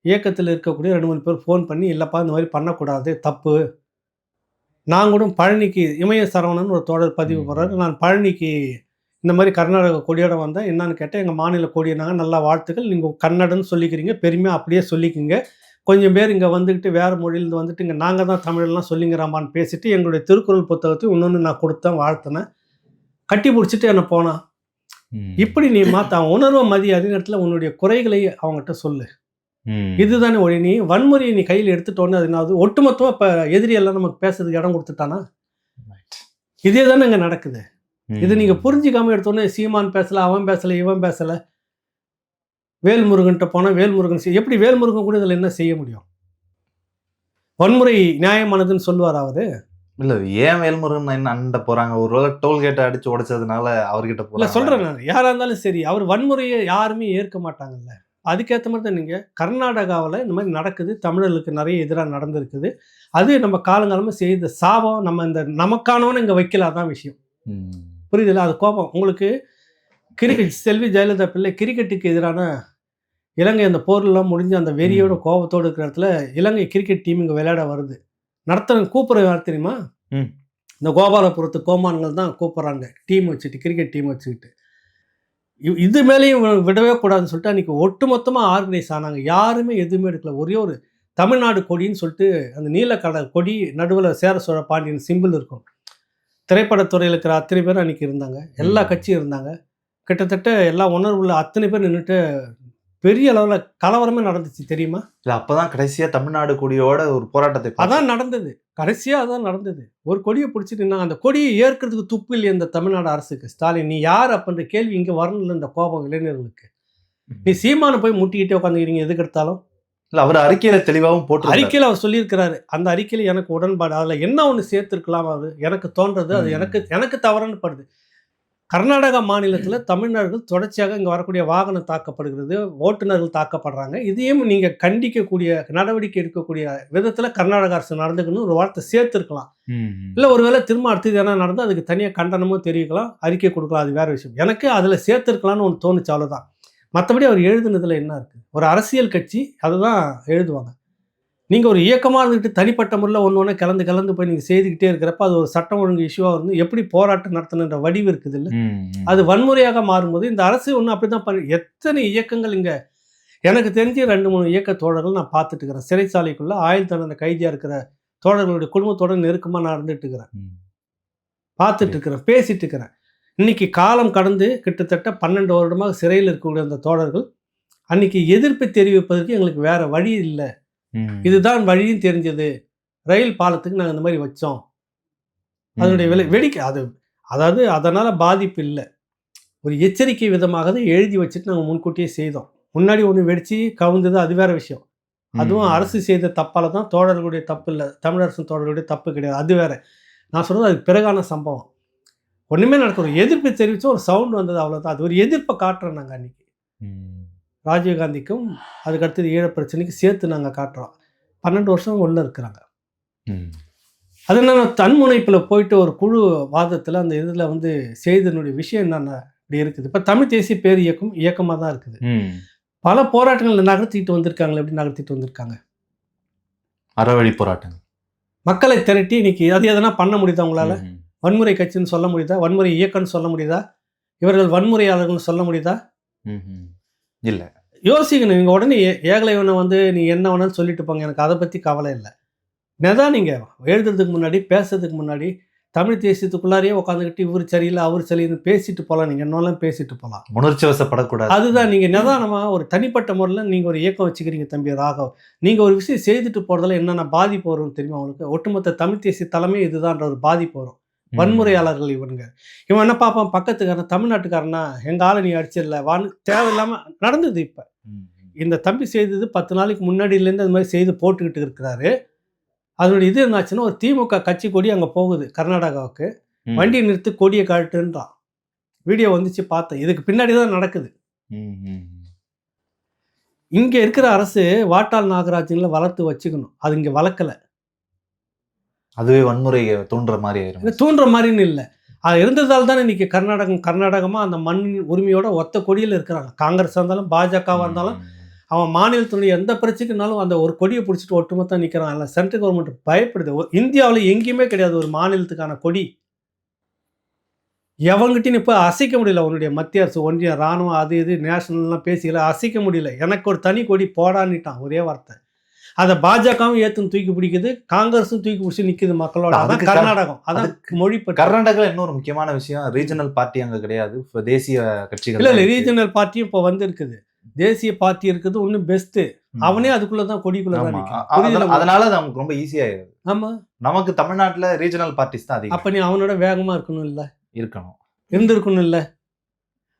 இயக்கத்தில் இருக்கக்கூடிய 2-3 பேர் ஃபோன் பண்ணி, இல்லைப்பா இந்த மாதிரி பண்ணக்கூடாது, தப்பு. நான் கூட பழனிக்கு இமய சரவணன் ஒரு தோழர் பதிவு போடுறாரு. நான் பழனிக்கு இந்த மாதிரி கர்நாடக கொடியோட வந்தேன். என்னன்னு கேட்டேன். எங்கள் மாநில கொடியினாங்க, நல்லா வாழ்த்துக்கள். நீங்கள் கன்னடன்னு சொல்லிக்கிறீங்க, பெருமையாக அப்படியே சொல்லிக்கிங்க. கொஞ்சம் பேர் இங்கே வந்துக்கிட்டு வேறு மொழியிலேருந்து வந்துட்டு இங்கே நாங்கள் தான் தமிழெல்லாம் சொல்லிங்கிறாமான்னு பேசிட்டு எங்களுடைய திருக்குறள் புத்தகத்தையும் இன்னொன்று நான் கொடுத்தேன், வாழ்த்தினேன். கட்டி பிடிச்சிட்டு என்னை போனான். இப்படி நீ மாற்ற அவன் உணர்வை மதி. அதே நேரத்தில் உன்னுடைய குறைகளை அவங்ககிட்ட சொல்லு. இதுதானே ஒழி. நீ வன்முறையை நீ கையில் எடுத்துட்டோன்னு அது என்ன ஒட்டுமொத்தமாக இப்போ எதிரியெல்லாம் நமக்கு பேசுறதுக்கு இடம் கொடுத்துட்டானா? இதே தானே இங்கே நடக்குது. இது நீங்கள் புரிஞ்சிக்காமல் எடுத்தோன்னே சீமான் பேசலை, அவன் பேசலை, இவன் பேசலை. வேல்முருகன்ட்ட போனால் வேல்முருகன் எப்படி வேல்முருகன் கூட இதில் என்ன செய்ய முடியும்? வன்முறை நியாயமானதுன்னு சொல்லுவார் அவரு? இல்ல, ஏன் வேல்முருகன் என்ன அண்ட போறாங்க? ஒரு டோல்கேட்டை அடிச்சு உடைச்சதுனால அவர்கிட்ட போல சொல்றேன் நான். யாரா இருந்தாலும் சரி, அவர் வன்முறையை யாருமே ஏற்க மாட்டாங்கல்ல. அதுக்கேற்ற மாதிரி தான் நீங்கள் கர்நாடகாவில் இந்த மாதிரி நடக்குது. தமிழர்களுக்கு நிறைய எதிராக நடந்திருக்குது. அது நம்ம காலங்காலமாக செய்த சாபம். நம்ம இந்த நமக்கானவன்னு இங்கே வைக்கல, அதான் விஷயம். புரியுதுல்ல? அது கோபம் உங்களுக்கு. கிரிக்கெட் செல்வி ஜெயலலிதா பிள்ளை கிரிக்கெட்டுக்கு எதிரான இலங்கை அந்த போர்லாம் முடிஞ்சு அந்த வெறியோட கோபத்தோடு இருக்கிற இடத்துல இலங்கை கிரிக்கெட் டீம் இங்கே விளையாட வருது. நடத்துகிற கூப்பிட்ற யார் தெரியுமா? இந்த கோபாலபுரத்து கோமான்கள் தான் கூப்பிட்றாங்க. டீம் வச்சுட்டு, கிரிக்கெட் டீம் வச்சுக்கிட்டு. இது மேலேயும் விடவே கூடாதுன்னு சொல்லிட்டு அன்றைக்கி ஒட்டு மொத்தமாக ஆர்கனைஸ் ஆனாங்க. யாருமே எதுவுமே எடுக்கல. ஒரே ஒரு தமிழ்நாடு கொடின்னு சொல்லிட்டு அந்த நீலக்கடல் கொடி நடுவில் சேர சோழ பாண்டியன் சிம்பிள் இருக்கும். திரைப்படத்துறையில் இருக்கிற அத்தனை பேர் அன்றைக்கி இருந்தாங்க. எல்லா கட்சியும் இருந்தாங்க. கிட்டத்தட்ட எல்லா உணர்வுள்ள அத்தனை பேர் நின்றுட்டு பெரிய அளவில் கலவரமே நடந்துச்சு தெரியுமா? இல்ல அப்பதான் கடைசியா தமிழ்நாடு கொடியோட ஒரு போராட்டத்தை அதான் நடந்தது. கடைசியா அதான் நடந்தது. ஒரு கொடியை பிடிச்சிட்டு நின்னாங்க. அந்த கொடியை ஏற்கிறதுக்கு துப்பு இல்லையே இந்த தமிழ்நாடு அரசுக்கு. ஸ்டாலின் நீ யார் அப்படின்ற கேள்வி இங்க வரணும்ல இந்த கோபம் இளைஞர்களுக்கு. நீ சீமானை போய் முட்டிக்கிட்டே உட்காந்துக்கிறீங்க எதுக்கு எடுத்தாலும். இல்ல அவர் அறிக்கையில தெளிவாகவும் போட்டு அறிக்கையில் அவர் சொல்லியிருக்கிறாரு. அந்த அறிக்கையில் எனக்கு உடன்பாடு. அதில் என்ன ஒன்று சேர்த்துருக்கலாம் அது எனக்கு தோன்றது. அது எனக்கு தவறுன்னு படுது. கர்நாடகா மாநிலத்தில் தமிழர்கள் தொடர்ச்சியாக இங்கே வரக்கூடிய வாகனம் தாக்கப்படுகிறது, ஓட்டுநர்கள் தாக்கப்படுறாங்க. இதையும் நீங்கள் கண்டிக்கக்கூடிய நடவடிக்கை எடுக்கக்கூடிய விதத்தில் கர்நாடக அரசு நடந்துக்கணும் ஒரு வார்த்தை சேர்த்துருக்கலாம். இல்லை ஒருவேளை திரும்ப அடுத்தது என்ன நடந்தால் அதுக்கு தனியாக கண்டனமும் தெரிவிக்கலாம், அறிக்கை கொடுக்கலாம், அது வேற விஷயம். எனக்கு அதில் சேர்த்துருக்கலாம்னு ஒன்று தோணுச்சு, அவ்வளோதான். மற்றபடி அவர் எழுதுனதுல என்ன இருக்குது? ஒரு அரசியல் கட்சி அதுதான் எழுதுவாங்க. நீங்கள் ஒரு இயக்கமாக இருந்துக்கிட்டு தனிப்பட்ட முறையில் ஒன்று கலந்து போய் நீங்கள் செய்துக்கிட்டே இருக்கிறப்ப அது ஒரு சட்டம் ஒழுங்கு இஷ்யூவாக இருந்து எப்படி போராட்டம் நடத்தணுன்ற வடிவு இருக்குது இல்லை, அது வன்முறையாக மாறும்போது இந்த அரசு ஒன்று அப்படி தான் பண்ணி. எத்தனை இயக்கங்கள் இங்கே எனக்கு தெரிஞ்சு 2-3 இயக்க தோழர்கள் நான் பார்த்துட்டு இருக்கிறேன். சிறைச்சாலைக்குள்ளே ஆயுள் தண்டனை கைதியாக இருக்கிற தோழர்களுடைய குடும்பத்தோடு நெருக்கமாக நான் இருந்துட்டு இருக்கிறேன், பார்த்துட்டு இருக்கிறேன், பேசிட்டு இருக்கிறேன். இன்னைக்கு காலம் கடந்து கிட்டத்தட்ட 12 வருடமாக சிறையில் இருக்கக்கூடிய அந்த தோழர்கள் அன்னைக்கு எதிர்ப்பு தெரிவிப்பதற்கு எங்களுக்கு வேற வழி இல்லை, இதுதான் வழியும் தெரிஞ்சது, ரயில் பாலத்துக்கு நாங்கள் இந்த மாதிரி வச்சோம், அதனுடைய வெடிக்கை அது அதாவது அதனால் பாதிப்பு இல்லை, ஒரு எச்சரிக்கை விதமாக தான் எழுதி வச்சுட்டு நாங்கள் முன்கூட்டியே செய்தோம். முன்னாடி ஒன்று வெடித்து கவுந்தது அது வேற விஷயம். அதுவும் அரசு செய்த தப்பால் தான், தோழர்களுடைய தப்பு இல்லை, தமிழரசு தோழர்களுடைய தப்பு கிடையாது, அது வேற. நான் சொல்கிறது அதுக்கு பிறகான சம்பவம். ஒன்றுமே நடக்க ஒரு எதிர்ப்பு தெரிவித்தோம், ஒரு சவுண்டு வந்தது, அவ்வளோதான். அது ஒரு எதிர்ப்பை காட்டுறோம் நாங்கள் அன்றைக்கி. ராஜீவ்காந்திக்கும் அதுக்கடுத்தது ஈழ பிரச்சனைக்கு சேர்த்து நாங்கள் காட்டுறோம். 12 வருஷம் உள்ளே இருக்கிறாங்க. அது என்னென்ன தன்முனைப்பில் போயிட்டு ஒரு குழு வாதத்தில் அந்த இதில் வந்து செய்தனுடைய விஷயம் என்னென்ன இப்படி இருக்குது. இப்போ தமிழ் தேசிய பேர் இயக்கமாக தான் இருக்குது. பல போராட்டங்கள் நகர்த்திட்டு வந்திருக்காங்களே, எப்படி நகர்த்திட்டு வந்திருக்காங்க? அறவழி போராட்டங்கள், மக்களை திரட்டி. இன்னைக்கு அது எதனா பண்ண முடியுதா உங்களால்? வன்முறை கட்சின்னு சொல்ல முடியுதா? வன்முறை இயக்கம்னு சொல்ல முடியுதா? இவர்கள் வன்முறையாளர்கள்னு சொல்ல முடியுதா? இல்லை. யோசிக்கணும். நீங்கள் உடனே ஏகலைவனை வந்து நீ என்ன வேணாலும் சொல்லிட்டு போங்க, எனக்கு அதை பற்றி கவலை இல்லை. என்னதான் நீங்கள் எழுதுறதுக்கு முன்னாடி பேசுறதுக்கு முன்னாடி தமிழ் தேசியத்துக்குள்ளாரையே உட்காந்துக்கிட்டு இவர் சரியில்லை அவர் சரியில்லைன்னு பேசிட்டு போகலாம், நீங்கள் என்னெல்லாம் பேசிட்டு போகலாம், உணர்ச்சி வசப்படக்கூடாது. அதுதான் நீங்கள் நிதானமாக ஒரு தனிப்பட்ட முறையில் நீங்கள் ஒரு இயக்கம் வச்சுக்கிறீங்க தம்பி ராகவ். நீங்கள் ஒரு விஷயம் செய்துட்டு போகிறதுல என்னென்ன பாதிப்பு வரும்னு தெரியுமா உங்களுக்கு? ஒட்டுமொத்த தமிழ் தேசிய தலைமை இதுதான்ற ஒரு பாதிப்பு வரும். வன்முறையாளர்கள் இவனுங்க. இவன் என்ன பார்ப்பான், பக்கத்துக்காரன் தமிழ்நாட்டுக்காரனா எங்கள் ஆளை நீ அடிச்சிடல வான்னு தேவையில்லாமல் நடந்தது. இப்போ இந்த தம்பி செய்தது 10 நாளைக்கு முன்னாடியிலேருந்து அது மாதிரி செய்து போட்டுக்கிட்டு இருக்கிறாரு. அதனுடைய இது என்னாச்சுன்னா, ஒரு திமுக கட்சி கொடி அங்கே போகுது கர்நாடகாவுக்கு, வண்டி நிறுத்து கொடியை காட்டுன்றான். வீடியோ வந்துச்சு, பார்த்தேன். இதுக்கு பின்னாடி தான் நடக்குது. இங்கே இருக்கிற அரசு வாட்டாள் நாகராஜன்ல வளர்த்து வச்சுக்கணும், அது இங்கே வளர்க்கலை. அதுவே வன்முறையை தூண்டுற மாதிரி ஆயிரும். தூண்டுற மாதிரின்னு இல்லை, அது இருந்ததால் தானே இன்னைக்கு கர்நாடகமாக அந்த மண் உரிமையோட ஒத்த கொடியில் இருக்கிறாங்க. காங்கிரஸாக இருந்தாலும் பாஜகவாக இருந்தாலும் அவன் மாநிலத்தினுடைய எந்த பிரச்சனைக்குனாலும் அந்த ஒரு கொடியை பிடிச்சிட்டு ஒட்டுமொத்தம் நிற்கிறான். இல்லை, சென்ட்ரல் கவர்மெண்ட் பயப்படுது. இந்தியாவில் எங்கேயுமே கிடையாது ஒரு மாநிலத்துக்கான கொடி. எவங்கிட்டையும் இப்போ அசைக்க முடியல. உன்னுடைய மத்திய அரசு, ஒன்றிய இராணுவம், அது இது நேஷனல்லாம் பேசிக்கல, அசைக்க முடியல. எனக்கு ஒரு தனி கொடி போடான்னுட்டான், ஒரே வார்த்தை. அதை பாஜகவும் ஏற்றுன்னு தூக்கி பிடிக்குது, காங்கிரஸும் தூக்கி பிடிச்சி நிற்குது மக்களோட. அதான் கர்நாடகம். அதான் மொழி. கர்நாடகா இன்னொரு முக்கியமான விஷயம், ரீஜனல் பார்ட்டி அங்கே கிடையாது, தேசிய கட்சிகள். இல்லை, ரீஜனல் பார்ட்டியும் இப்போ வந்து இருக்குது, தேசிய பார்ட்டி இருக்குது, இன்னும் பெஸ்ட்டு. அவனே அதுக்குள்ளதான் கொடிக்குள்ள தான் நிற்கும். அதனால அது அவங்களுக்கு ரொம்ப ஈஸியாயிருது. ஆமா, நமக்கு தமிழ்நாட்டில் ரீஜனல் பார்ட்டிஸ் தான் அதிகம். அப்ப நீ அவனோட வேகமா இருக்கணும், இல்லை இருந்திருக்கணும் இல்லை.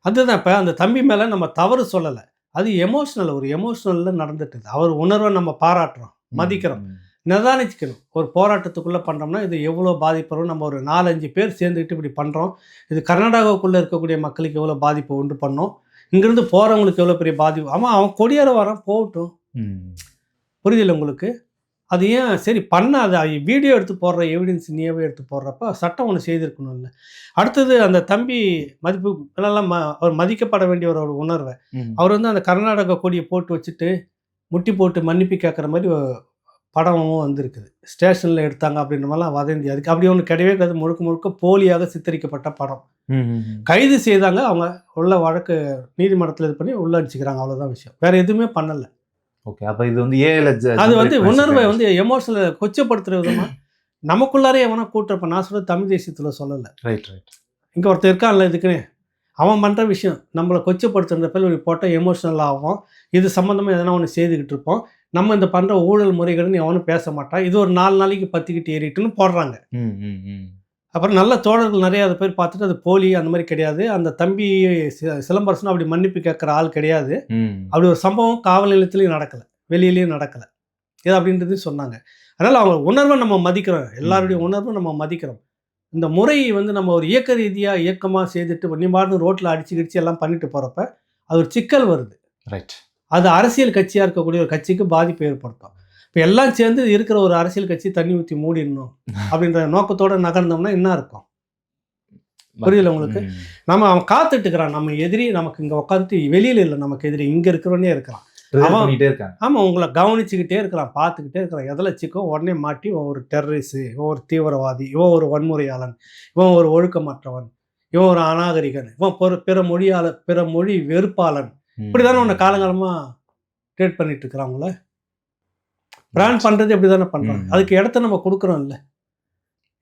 அதுதான் இப்போ அந்த தம்பி மேல நம்ம தவறு சொல்லலை, அது எமோஷனல், ஒரு எமோஷனலில் நடந்துட்டு. அவர் உணர்வை நம்ம பாராட்டுறோம், மதிக்கிறோம், நிதானிச்சுக்கணும். ஒரு போராட்டத்துக்குள்ளே பண்ணுறோம்னா இது எவ்வளோ பாதிப்பு. நம்ம ஒரு 4-5 பேர் சேர்ந்துக்கிட்டு இப்படி பண்ணுறோம், இது கர்நாடகாவுக்குள்ளே இருக்கக்கூடிய மக்களுக்கு எவ்வளோ பாதிப்பு உண்டு பண்ணோம், இங்கேருந்து போகிறவங்களுக்கு எவ்வளோ பெரிய பாதிப்பு. ஆமாம், அவன் கொடியேற வரான், போகட்டும். புரியுதில்லை உங்களுக்கு? அது ஏன் சரி பண்ணாத வீடியோ எடுத்து போடுற எவிடன்ஸ் நீவே எடுத்து போடுறப்ப சட்டம் ஒன்று செய்திருக்கணும். இல்லை, அடுத்தது அந்த தம்பி மதிப்பு எல்லாம் அவர் மதிக்கப்பட வேண்டிய ஒரு உணர்வை அவர் வந்து அந்த கர்நாடகா கொடியை போட்டு வச்சுட்டு முட்டி போட்டு மன்னிப்பு கேட்குற மாதிரி படமும் வந்திருக்குது. ஸ்டேஷனில் எடுத்தாங்க அப்படின்ற மாதிரிலாம் வதந்தி. அதுக்கு அப்படி ஒன்று கிடையவே கிடையாது, முழுக்க போலியாக சித்தரிக்கப்பட்ட படம். கைது செய்தாங்க, அவங்க உள்ள வழக்கு நீதிமன்றத்தில் இது பண்ணி உள்ள அடிச்சுக்கிறாங்க, அவ்வளோதான் விஷயம், வேற எதுவுமே பண்ணலை. ஓகே, அப்போ இது வந்து அது வந்து உணர்வை வந்து எமோஷனலை கொச்சப்படுத்துகிற விதமாக நமக்குள்ளாரே எவனா கூட்டுறப்ப. நான் சொல்ல தமிழ் தேசியத்தில் சொல்லலை, ரைட். இங்கே ஒருத்தர் இருக்கான்ல இதுக்குன்னு, அவன் பண்ணுற விஷயம் நம்மளை கொச்சப்படுத்துற பேர் ஒரு போட்டால் எமோஷனல் ஆகும். இது சம்மந்தமாக எதனா ஒன்று செய்துக்கிட்டு இருப்போம். நம்ம இந்த பண்ணுற ஊழல் முறைகள்னு எவனும் பேச மாட்டான். இது ஒரு 4 நாளைக்கு பற்றிக்கிட்டு ஏறிட்டுன்னு போடுறாங்க. அப்புறம் நல்ல தோழர்கள் நிறைய அதை பேர் பார்த்துட்டு அது போலி அந்த மாதிரி கிடையாது. அந்த தம்பி சிலம்பரசனும் அப்படி மன்னிப்பு கேட்குற ஆள் கிடையாது. அப்படி ஒரு சம்பவம் காவல் நிலையத்துலையும் நடக்கலை, வெளியிலையும் நடக்கலை. இது அப்படின்றது சொன்னாங்க. அதனால் அவங்க உணர்வை நம்ம மதிக்கிறோம். எல்லாருடைய உணர்வும் நம்ம மதிக்கிறோம். இந்த முறை வந்து நம்ம ஒரு இயக்க ரீதியாக இயக்கமாக செய்துட்டு நீ பாட்டு ரோட்டில் அடிச்சு எல்லாம் பண்ணிட்டு போகிறப்ப அது ஒரு சிக்கல் வருது. ரைட். அது அரசியல் கட்சியாக இருக்கக்கூடிய ஒரு கட்சிக்கு பாதிப்பை ஏற்படுத்தும். இப்போ எல்லாம் சேர்ந்து இருக்கிற ஒரு அரசியல் கட்சி தண்ணி ஊற்றி மூடிடணும் அப்படின்ற நோக்கத்தோடு நகர்ந்தோம்னா என்ன இருக்கும்? புரியல உங்களுக்கு? நம்ம அவன் காத்துட்டு இருக்கிறான். நம்ம எதிரி நமக்கு இங்கே உட்காந்துட்டு வெளியில் இல்லை, நமக்கு எதிரி இங்கே இருக்கிறவனே இருக்கிறான். ஆமாம், உங்களை கவனிச்சுக்கிட்டே இருக்கிறான், பார்த்துக்கிட்டே இருக்கிறான். எதில் சிக்கோ உடனே மாட்டி இவன் ஒரு டெரரிஸ்ட், இவன் ஒரு தீவிரவாதி, இவன் ஒரு வன்முறையாளன், இவன் ஒரு ஒழுக்கமற்றவன், இவன் ஒரு அநாகரிகன், இவன் பிற மொழி வெறுப்பாளன், இப்படிதானே உன்னை காலங்காலமாக ட்ரீட் பண்ணிட்டு இருக்கிறாங்கள. பிராண்ட் பண்ணுறது எப்படி தானே பண்ணுறாங்க. அதுக்கு இடத்த நம்ம கொடுக்குறோம் இல்லை.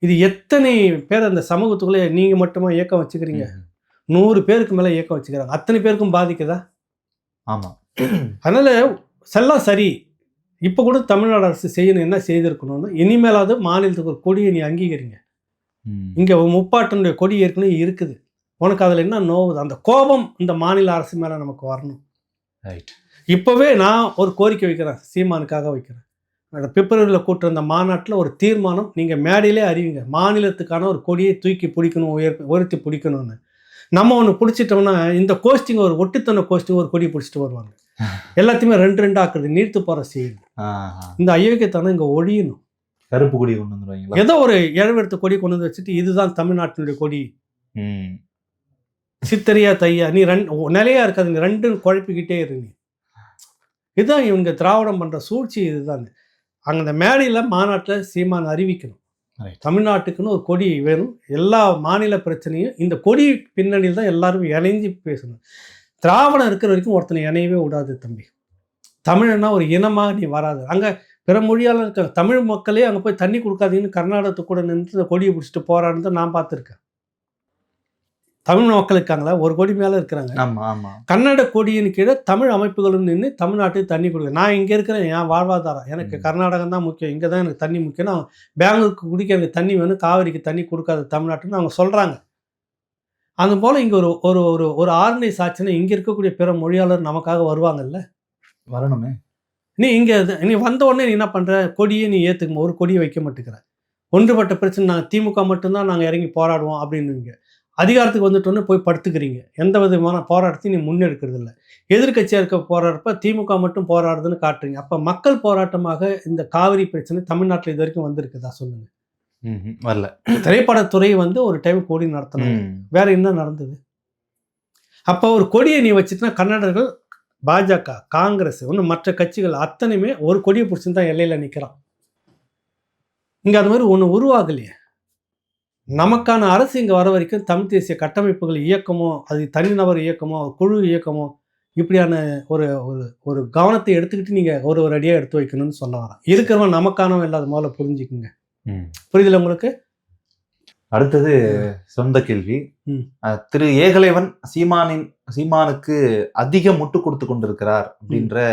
இது எத்தனை பேர் அந்த சமூகத்துக்குள்ளே நீங்கள் மட்டுமா இயக்கம் வச்சுக்கிறீங்க? 100 பேருக்கு மேலே இயக்கம் வச்சுக்கிறாங்க. அத்தனை பேருக்கும் பாதிக்குதா? ஆமாம். அதனால் செல்லாம் சரி. இப்போ கூட தமிழ்நாடு அரசு செய்யணும், என்ன செய்திருக்கணும்னு, இனிமேலாவது மாநிலத்துக்கு ஒரு கொடியை நீ அங்கீகரிங்க. இங்கே முப்பாட்டனுடைய கொடி ஏற்கனவே இருக்குது. உனக்கு அதில் என்ன நோவுது? அந்த கோபம் இந்த மாநில அரசு மேலே நமக்கு வரணும். ரைட். இப்போவே நான் ஒரு கோரிக்கை வைக்கிறேன், சீமானுக்காக வைக்கிறேன். பிப்ரவரியில் கூட்டுற அந்த மாநாட்டில் ஒரு தீர்மானம் நீங்கள் மேடையிலே அறிவிங்க. மாநிலத்துக்கான ஒரு கொடியை தூக்கி பிடிக்கணும், உயர்த்தி பிடிக்கணும்னு. நம்ம ஒன்று பிடிச்சிட்டோம்னா இந்த கோஷ்டிங்க ஒரு ஒட்டுத்தன கோஷ்டிங்க ஒரு கொடி பிடிச்சிட்டு வருவாங்க. எல்லாத்தையுமே 2 ஆக்குறது, நீர்த்து போகிற செய்யுது. இந்த அயோக்கியத்தனம் இங்கே ஒழியணும். கருப்பு கொடி கொண்டு வந்துடுவாங்க. ஏதோ ஒரு இழவெடுத்த கொடி கொண்டு வந்து வச்சுட்டு இதுதான் தமிழ்நாட்டினுடைய கொடி, சித்தரியா தையா, நீ நிலையா இருக்காது, நீ 2 குழப்பிக்கிட்டே இருங்க. இதுதான் இவங்க திராவிடம் பண்ணுற சூழ்ச்சி. இதுதான் அங்கே அந்த மேடையில் மாநாட்டில் சீமான் அறிவிக்கணும், தமிழ்நாட்டுக்குன்னு ஒரு கொடி வேணும். எல்லா மாநில பிரச்சனையும் இந்த கொடி பின்னணியில் தான் எல்லாரும் இணைஞ்சு பேசணும். திராவிடம் இருக்கிற வரைக்கும் ஒருத்தனை இணையவே விடாது தம்பி. தமிழ்னா ஒரு இனமாக நீ வராது. அங்கே பிற மொழியால் இருக்க தமிழ் மக்களே அங்கே போய் தண்ணி கொடுக்காதீங்கன்னு கர்நாடகத்துக்கு கூட நின்று இந்த கொடியை பிடிச்சிட்டு போராடுன்னு நான் பார்த்துருக்கேன். தமிழ் மக்கள் இருக்காங்களா, ஒரு கோடி மேலே இருக்கிறாங்க. கன்னட கொடியின் கீழே தமிழ் அமைப்புகளும் நின்று தமிழ்நாட்டுக்கு தண்ணி கொடுக்க. நான் இங்கே இருக்கிறேன், என் வாழ்வாதாரம் எனக்கு கர்நாடகம் தான் முக்கியம், இங்கே தான் எனக்கு தண்ணி முக்கியம், நான் பெங்களூருக்கு குடிக்க எனக்கு தண்ணி வேணும், காவிரிக்கு தண்ணி கொடுக்காத தமிழ்நாட்டுன்னு அவங்க சொல்கிறாங்க. அதுபோல் இங்கே ஒரு ஒரு ஒரு ஒரு ஆர்கனைஸ் ஆச்சுன்னா இங்கே இருக்கக்கூடிய பிற மொழியாளர் நமக்காக வருவாங்கல்ல, வரணுமே. நீ இங்கே நீ வந்த உடனே நீ என்ன பண்ணுற, கொடியை நீ ஏற்றுக்க, ஒரு கொடியை வைக்க மாட்டேங்கிற. ஒன்றுபட்ட பிரச்சனை, நாங்கள் திமுக மட்டும்தான் நாங்கள் இறங்கி போராடுவோம் அப்படின்னு அதிகாரத்துக்கு வந்துட்டோன்னு போய் படுத்துக்கிறீங்க. எந்த விதமான போராட்டத்தையும் நீ முன்னெடுக்கிறது இல்லை. எதிர்கட்சியாக இருக்க போராடுறப்ப திமுக மட்டும் போராடுதுன்னு காட்டுறீங்க. அப்போ மக்கள் போராட்டமாக இந்த காவிரி பிரச்சனை தமிழ்நாட்டில் இது வரைக்கும் வந்திருக்குதா சொல்லுங்க? வரல. திரைப்படத்துறை வந்து ஒரு டைம் கொடி நடத்தினாங்க, வேற என்ன நடந்தது? அப்போ ஒரு கொடியை நீ வச்சுட்டுனா கன்னடர்கள், பாஜக, காங்கிரஸ், ஒன்று மற்ற கட்சிகள் அத்தனையுமே ஒரு கொடியை பிடிச்சின்னு தான் எல்லையில் நிற்கிறான். இங்கே அது மாதிரி ஒன்று உருவாகலையே. நமக்கான அரசு இங்கே வர வரைக்கும் தமிழ் தேசிய கட்டமைப்புகள் இயக்கமோ, அது தனிநபர் இயக்கமோ, குழு இயக்கமோ, இப்படியான ஒரு ஒரு ஒரு கவனத்தை எடுத்துக்கிட்டு நீங்கள் ஒரு அடியாக எடுத்து வைக்கணும்னு சொல்ல வரேன். இருக்கிறவன் நமக்கானவன் இல்லாத முதல்ல புரிஞ்சுக்குங்க. புரியுதுல உங்களுக்கு? அடுத்தது சொந்த கேள்வி. திரு ஏகலைவன் சீமானுக்கு அதிக முட்டு கொடுத்து கொண்டிருக்கிறார் அப்படின்ற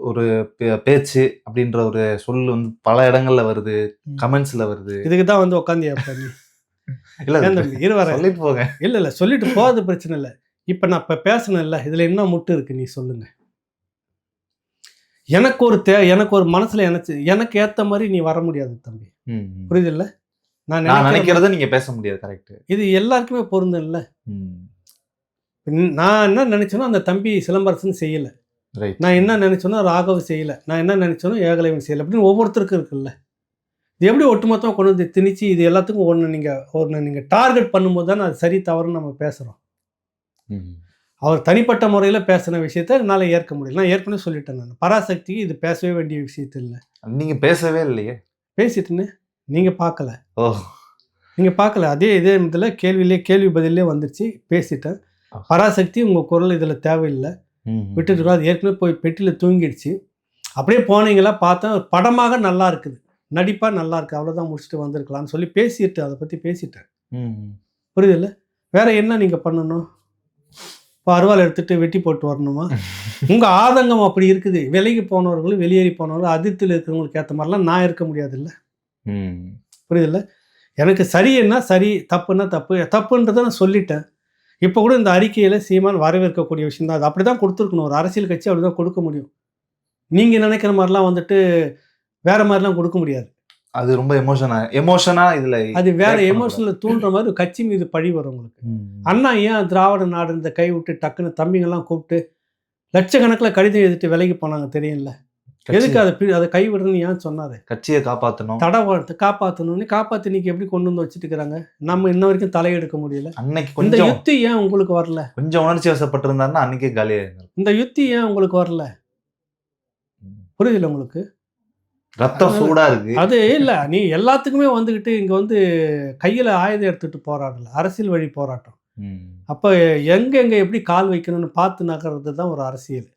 ஒரு பேச்சு, அப்படின்ற ஒரு சொல் வந்து பல இடங்கள்ல வருது, கமெண்ட்ஸ்ல வருது. இதுக்கு தான் வந்து உட்காந்து சொல்லிட்டு போங்க. இல்ல சொல்லிட்டு போறது பிரச்சனை இல்லை. இப்ப நான் இப்ப பேசணும்ல, இதுல என்ன முட்டு இருக்கு நீ சொல்லுங்க. எனக்கு ஒரு மனசுல எனக்கு ஏத்த மாதிரி நீ வர முடியாது தம்பி. புரியுது இல்ல? நான் நினைக்கிறத நீங்க பேச முடியாது. கரெக்ட். இது எல்லாருக்குமே பொருந்தும் இல்ல. நான் என்ன நினைச்சேனோ அந்த தம்பி சிலம்பரசன் செய்யல, நான் என்ன நினைச்சேனோ ராகவ் செய்யல, நான் என்ன நினைச்சேனோ ஏகலைவன் செய்யல, அப்படின்னு ஒவ்வொருத்தருக்கும் இருக்குல்ல. இது எப்படி ஒட்டுமொத்தமாக கொண்டு வந்து திணிச்சு இது எல்லாத்துக்கும் ஒன்று நீங்கள் டார்கெட் பண்ணும்போது தான் அது சரி தவறுன்னு நம்ம பேசுகிறோம். அவர் தனிப்பட்ட முறையில் பேசின விஷயத்த என்னால் ஏற்க முடியல. நான் ஏற்கனவே சொல்லிட்டேன், நான் பராசக்திக்கு இது பேசவே வேண்டிய விஷயத்து இல்லை. நீங்கள் பேசவே இல்லையே. பேசிட்டுன்னு நீங்கள் பார்க்கல. நீங்கள் பார்க்கல. இதே இதில் கேள்வி பதிலே வந்துருச்சு, பேசிட்டேன். பராசக்தி உங்கள் குரல் இதில் தேவையில்லை, விட்டுட்டு அது ஏற்கனவே போய் பெட்டியில் தூங்கிடுச்சு. அப்படியே போனீங்களா பார்த்தா படமாக நல்லா இருக்குது, நடிப்பாக நல்லா இருக்குது, அவ்வளோதான், முடிச்சுட்டு வந்திருக்கலாம்னு சொல்லி பேசிட்டு அதை பற்றி பேசிட்டேன். புரியுதுல்ல? வேற என்ன நீங்கள் பண்ணணும்? இப்போ அருவாள் எடுத்துட்டு வெட்டி போட்டு வரணுமா? உங்க ஆதங்கம் அப்படி இருக்குது. விலகி போனவர்களும் வெளியேறி போனவர்களும் அதிர்ச்சியில் இருக்கிறவங்களுக்கு ஏற்ற மாதிரிலாம் நான் இருக்க முடியாதுல்ல. புரியுதுல்ல? எனக்கு சரின்னா சரி, தப்புன்னா தப்பு. தப்புன்றதை நான் சொல்லிட்டேன். இப்போ கூட இந்த அறிக்கையில் சீமான் வரவேற்கக்கூடிய விஷயம் தான். அது அப்படி தான் கொடுத்துருக்கணும். ஒரு அரசியல் கட்சி அப்படி தான் கொடுக்க முடியும். நீங்கள் நினைக்கிற மாதிரிலாம் வந்துட்டு வேற மாதிரிலாம் கொடுக்க முடியாது. அது ரொம்ப எமோஷனா இதுல அது வேற எமோஷனல் தூண்டுற மாதிரி கட்சி மீது பழி வரும் உங்களுக்கு. அண்ணா ஏன் திராவிட நாடு இந்த கை விட்டு டக்குன்னு தம்பிங்கெல்லாம் கூப்பிட்டு லட்சக்கணக்கில் கடிதம் எழுதிட்டு விலைக்கு போனாங்க தெரியும்ல? எதுக்கு அதை கைவிடுறதுன்னு ஏன் சொன்னாரு? கட்சியை காப்பாற்றணும், காப்பாற்றணும்னு காப்பாற்றி நீங்க எப்படி கொண்டு வந்து வச்சுட்டு இருக்கிறாங்க? நம்ம இன்ன வரைக்கும் தலையெடுக்க முடியல. அன்னைக்கு இந்த கொஞ்சம் யுத்தி ஏன் உங்களுக்கு வரல? கொஞ்சம் உணர்ச்சி வசப்பட்டிருந்தாருன்னா அன்னைக்கே காலியா இருந்தாரு. இந்த யுத்தி ஏன் உங்களுக்கு வரல? புரியுதுல உங்களுக்கு? ரத்தம் சூடா இருக்கு. அது இல்ல, நீ எல்லாத்துக்குமே வந்துகிட்டு இங்க வந்து கையில ஆயுதம் எடுத்துட்டு போராடல, அரசியல் வழி போராட்டம். அப்ப எங்க எப்படி கால் வைக்கணும்னு பார்த்து நகர்றது தான் ஒரு அரசியல்.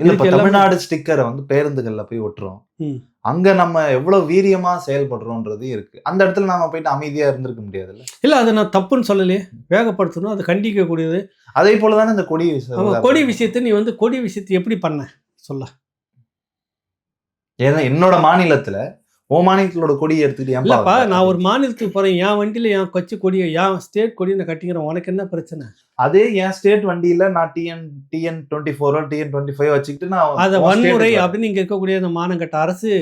இல்ல, இப்ப தமிழ்நாடு ஸ்டிக்கரை வந்து பேருந்துகள்ல போய் ஒட்டுறோம். அங்க நம்ம எவ்வளவு வீரியமா செயல்படுறோம்ன்றது இருக்கு. அந்த இடத்துல நாம போயிட்டு அமைதியா இருந்திருக்க முடியாதுல்ல. இல்ல, அதை நான் தப்புன்னு சொல்லலையே, வேகப்படுத்தணும், அது கண்டிக்க கூடியது. அதே போலதானே இந்த கொடி விஷயத்தை நீ வந்து கொடி விஷயத்தை எப்படி பண்ண சொல்ல? ஏன்னா என்னோட மாநிலத்துல மாநிலத்தோட கொடியை எடுத்துக்கிட்டு நான் ஒரு மாநிலத்துக்கு போறேன், என் வண்டியில என் கட்சி கொடியை, என் ஸ்டேட் கொடியை நான் கட்டிக்கிறேன், உனக்கு என்ன பிரச்சனை? அதே என் ஸ்டேட் வண்டியில நான் TN24 TN25 வச்சுக்கிட்டு நான் அதை வன்முறை அப்படின்னு இங்க இருக்கக்கூடிய அந்த மானங்கட்ட அரசு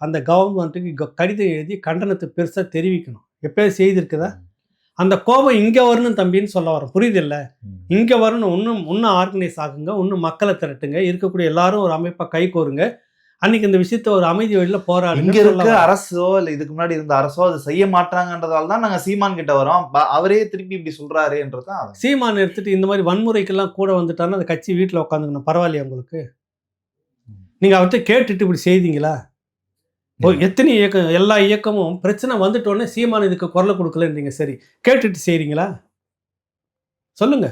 அந்த கவர்மெண்ட்டுக்கு கடிதம் எழுதி கண்டனத்தை பெருசா தெரிவிக்கணும். எப்பயாவது செய்திருக்குதா? அந்த கோபம் இங்க வரணும் தம்பின்னு சொல்ல வரோம். புரியுது இல்ல? இங்க வரணும். இன்னும் ஆர்கனைஸ் ஆகுங்க, இன்னும் மக்களை திரட்டுங்க, இருக்கக்கூடிய எல்லாரும் ஒரு அமைப்பா கை கோருங்க. அன்னைக்கு இந்த விஷயத்த ஒரு அமைதி வழியில போராடுங்க. இங்க இருக்க அரசோ இல்ல இதுக்கு முன்னாடி இருந்த அரசோ அதை செய்ய மாட்டாங்கன்றதால தான் நாங்க சீமான் கிட்ட வரோம். அவரே திருப்பி இப்படி சொல்றாருன்றதான். சீமான் எடுத்துட்டு இந்த மாதிரி வன்முறைக்கெல்லாம் கூட வந்துட்டாருன்னா அந்த கட்சி வீட்டுல உட்காந்துக்கணும். பரவாயில்லையா உங்களுக்கு? நீங்க அவர்கிட்ட கேட்டுட்டு இப்படி செய்தீங்களா? எத்தனை இயக்கம், எல்லா இயக்கமும் பிரச்சனை வந்துட்டோடனே சீமான் இதுக்கு குரல் கொடுக்கலன்றீங்க. சரி, கேட்டுட்டு செய்றீங்களா? சொல்லுங்க.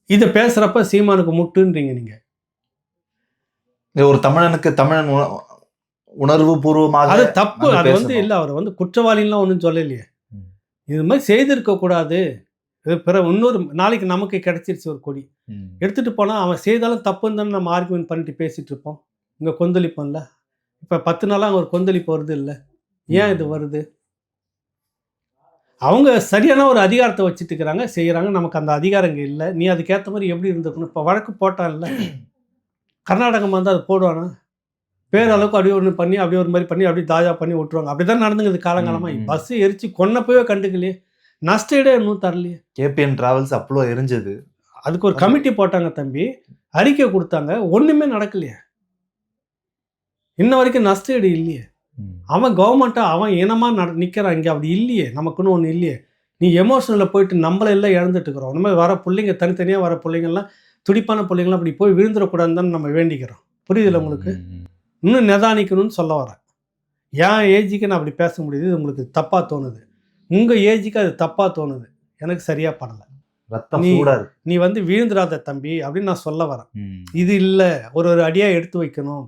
இதை பேசுறப்ப சீமானுக்கு முட்டுன்றீங்க நீங்க. ஒரு தமிழனுக்கு தமிழன் உணர்வு பூர்வமாக அது தப்பு. அது வந்து இல்ல, அவர் வந்து குற்றவாளிலாம் ஒன்றும் சொல்லலையே. இது மாதிரி செய்திருக்க கூடாது. இன்னொரு நாளைக்கு நமக்கு கிடைச்சிருச்சு ஒரு கொடி, எடுத்துட்டு போனா அவன் செய்தாலும் தப்புன்னு தானே நம்ம ஆர்குமெண்ட் பண்ணிட்டு பேசிட்டு இருப்போம். இங்க கொந்தளிப்போம்ல. இப்ப 10 நாளா ஒரு கொந்தளிப்பு வருது இல்ல? ஏன் இது வருது? அவங்க சரியான ஒரு அதிகாரத்தை வச்சுட்டு இருக்கிறாங்க, செய்யறாங்க. நமக்கு அந்த அதிகாரம் இங்க இல்லை. நீ அதுக்கேற்ற மாதிரி எப்படி இருந்திருக்கணும்? இப்ப வழக்கு போட்டான் இல்ல, கர்நாடகம் வந்து அது போடுவானா? பேரளவுக்கு அப்படியே ஒன்று பண்ணி அப்படியே ஒரு மாதிரி பண்ணி அப்படியே தாஜா பண்ணி விட்டுருவாங்க. அப்படிதான் நடந்துங்குது காலங்காலமாக. பஸ் எரிச்சு கொன்னப்பவே கண்டுக்கலையே, நஷ்டஈடே இன்னும் தரலையே. KPN டிராவல்ஸ் அப்போ எரிஞ்சது, அதுக்கு ஒரு கமிட்டி போட்டாங்க தம்பி, அறிக்கை கொடுத்தாங்க, ஒன்றுமே நடக்கலையே. இன்ன வரைக்கும் நஷ்டஈடு இல்லையே. அவன் கவர்மெண்ட்டா அவன் இனமாக நிற்கிறான் இங்கே. அப்படி இல்லையே, நமக்குன்னு ஒன்று இல்லையே. நீ எமோஷனலில் போயிட்டு நம்மளை எல்லாம் இழந்துட்டு இருக்கிறோம். இந்த மாதிரி வர பிள்ளைங்க, தனித்தனியாக வர பிள்ளைங்கள்லாம், துடிப்பான பிள்ளைங்களாம் அப்படி போய் விழுந்துடக்கூடாதுன்னு தான் நம்ம வேண்டிக்கிறோம். புரியுதுல்ல உங்களுக்கு? இன்னும் நிதானிக்கணும்னு சொல்ல வரேன். என் ஏஜுக்கு நான் அப்படி பேச முடியுது, இது உங்களுக்கு தப்பாக தோணுது. உங்கள் ஏஜுக்கு அது தப்பாக தோணுது, எனக்கு சரியாக படலை. நீ வந்து வீழ்ந்துடாத தம்பி அப்படின்னு நான் சொல்ல வரேன். இது இல்லை, ஒரு அடியாக எடுத்து வைக்கணும்.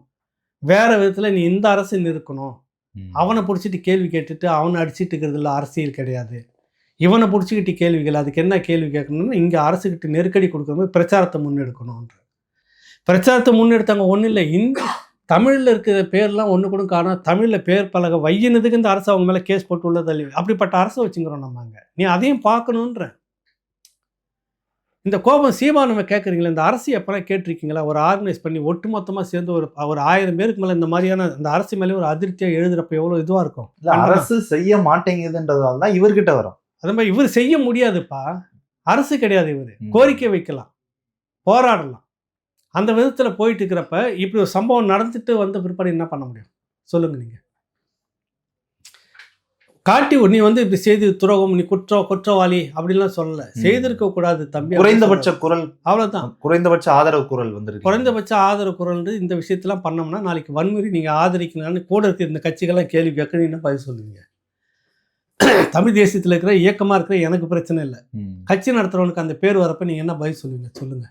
வேற விதத்தில் நீ இந்த அரசு இருக்கணும். அவனை பிடிச்சிட்டு கேள்வி கேட்டுட்டு அவனை அடிச்சுட்டு இருக்கிறது இல்லை, அரசியல் கிடையாது. இவனை பிடிச்சிக்கிட்டு கேள்விகள், அதுக்கு என்ன கேள்வி கேட்கணும்னா இங்கே அரசுக்கிட்ட நெருக்கடி கொடுக்குற மாதிரி பிரச்சாரத்தை முன்னெடுக்கணுன்ற. பிரச்சாரத்தை முன்னெடுத்தாங்க ஒன்றும் இல்லை. தமிழில் இருக்கிற பேர்லாம் ஒன்று கூட காணும். தமிழில் பேர் பலகை வையினதுக்கு இந்த அரசு அவங்க மேலே கேஸ் போட்டு உள்ள தள்ளி, அப்படிப்பட்ட அரசை வச்சுக்கிறோம் நம்ம அங்கே. நீ அதையும் பார்க்கணுன்ற. இந்த கோபம் சீமான் நம்ம கேட்குறீங்களா? இந்த அரசு எப்போலாம் கேட்டிருக்கீங்களா? ஒரு ஆர்கனைஸ் பண்ணி ஒட்டு மொத்தமாக சேர்ந்து ஒரு 1000 பேருக்கு மேலே இந்த மாதிரியான இந்த அரசு மேலே ஒரு அதிருப்தியாக எழுதுறப்ப எவ்வளோ இதுவாக இருக்கும். அரசு செய்ய மாட்டேங்குதுன்றதால தான் இவர்கிட்ட வரும். அதே மாதிரி இவர் செய்ய முடியாதுப்பா, அரசு கிடையாது. இவர் கோரிக்கை வைக்கலாம், போராடலாம். அந்த விதத்தில் போயிட்டு இருக்கிறப்ப இப்படி ஒரு சம்பவம் நடந்துட்டு வந்த பிற்பாடு என்ன பண்ண முடியும் சொல்லுங்க? நீங்கள் காட்டி நீ வந்து இப்படி செய்து துரோகம், நீ குற்றவாளி அப்படின்லாம் சொல்லல. செய்திருக்க கூடாது தம்பி. குறைந்தபட்ச குரல், அவ்வளவுதான். குறைந்தபட்ச ஆதரவு குரல் வந்து குறைந்தபட்ச ஆதரவு குரல். இந்த விஷயத்தெல்லாம் பண்ணோம்னா நாளைக்கு வன்முறை நீங்க ஆதரிக்கணும்னு கூட இருக்க இந்த கட்சிகள்லாம் கேள்வி கேட்கணும்னு பதில் சொல்லுவீங்க. தமிழ் தேசியத்தில் இருக்கிற இயக்கமா இருக்கிற எனக்கு பிரச்சனை இல்லை, கட்சி நடத்துறவனுக்கு அந்த பேர் வரப்ப நீங்க என்ன பதில் சொல்லுவீங்க சொல்லுங்க?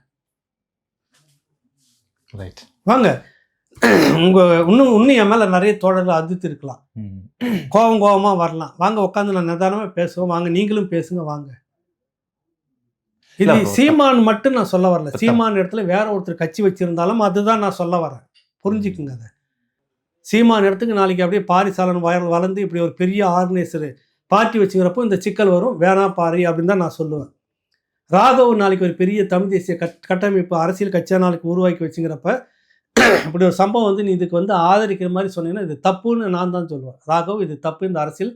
வாங்க, உங்க இன்னும் என் மேல நிறைய தோழர்கள் அதிர்த்து இருக்கலாம், கோபமா வரலாம். வாங்க உட்காந்து நான் நிதானமா பேசுவோம். வாங்க, நீங்களும் பேசுங்க. வாங்க, இது இல்ல bro. சீமான் மட்டும் நான் சொல்ல வரல. தப்பு. சீமான் இடத்துல வேற ஒருத்தர் கட்சி வச்சிருந்தாலும் அதுதான் நான் சொல்ல வரேன். புரிஞ்சுக்குங்க அதை. சீமான் இடத்துக்கு நாளைக்கு அப்படியே பாரிசாலன் வளர்ந்து இப்படி ஒரு பெரிய ஆர்கனைசர் பார்ட்டி வச்சுக்கிறப்போ இந்த சிக்கல் வரும், வேணாம் பாரி அப்படின்னு தான் நான் சொல்லுவேன். ராகவ் நாளைக்கு ஒரு பெரிய தமிழ் தேசிய கட்டமைப்பு அரசியல் கட்சியாக நாளைக்கு உருவாக்கி வச்சுங்கிறப்ப இப்படி ஒரு சம்பவம் வந்து நீ இதுக்கு வந்து ஆதரிக்கிற மாதிரி சொன்னீங்கன்னா இது தப்புன்னு நான் தான் சொல்லுவேன். ராகவ் இது தப்பு, இந்த அரசியல்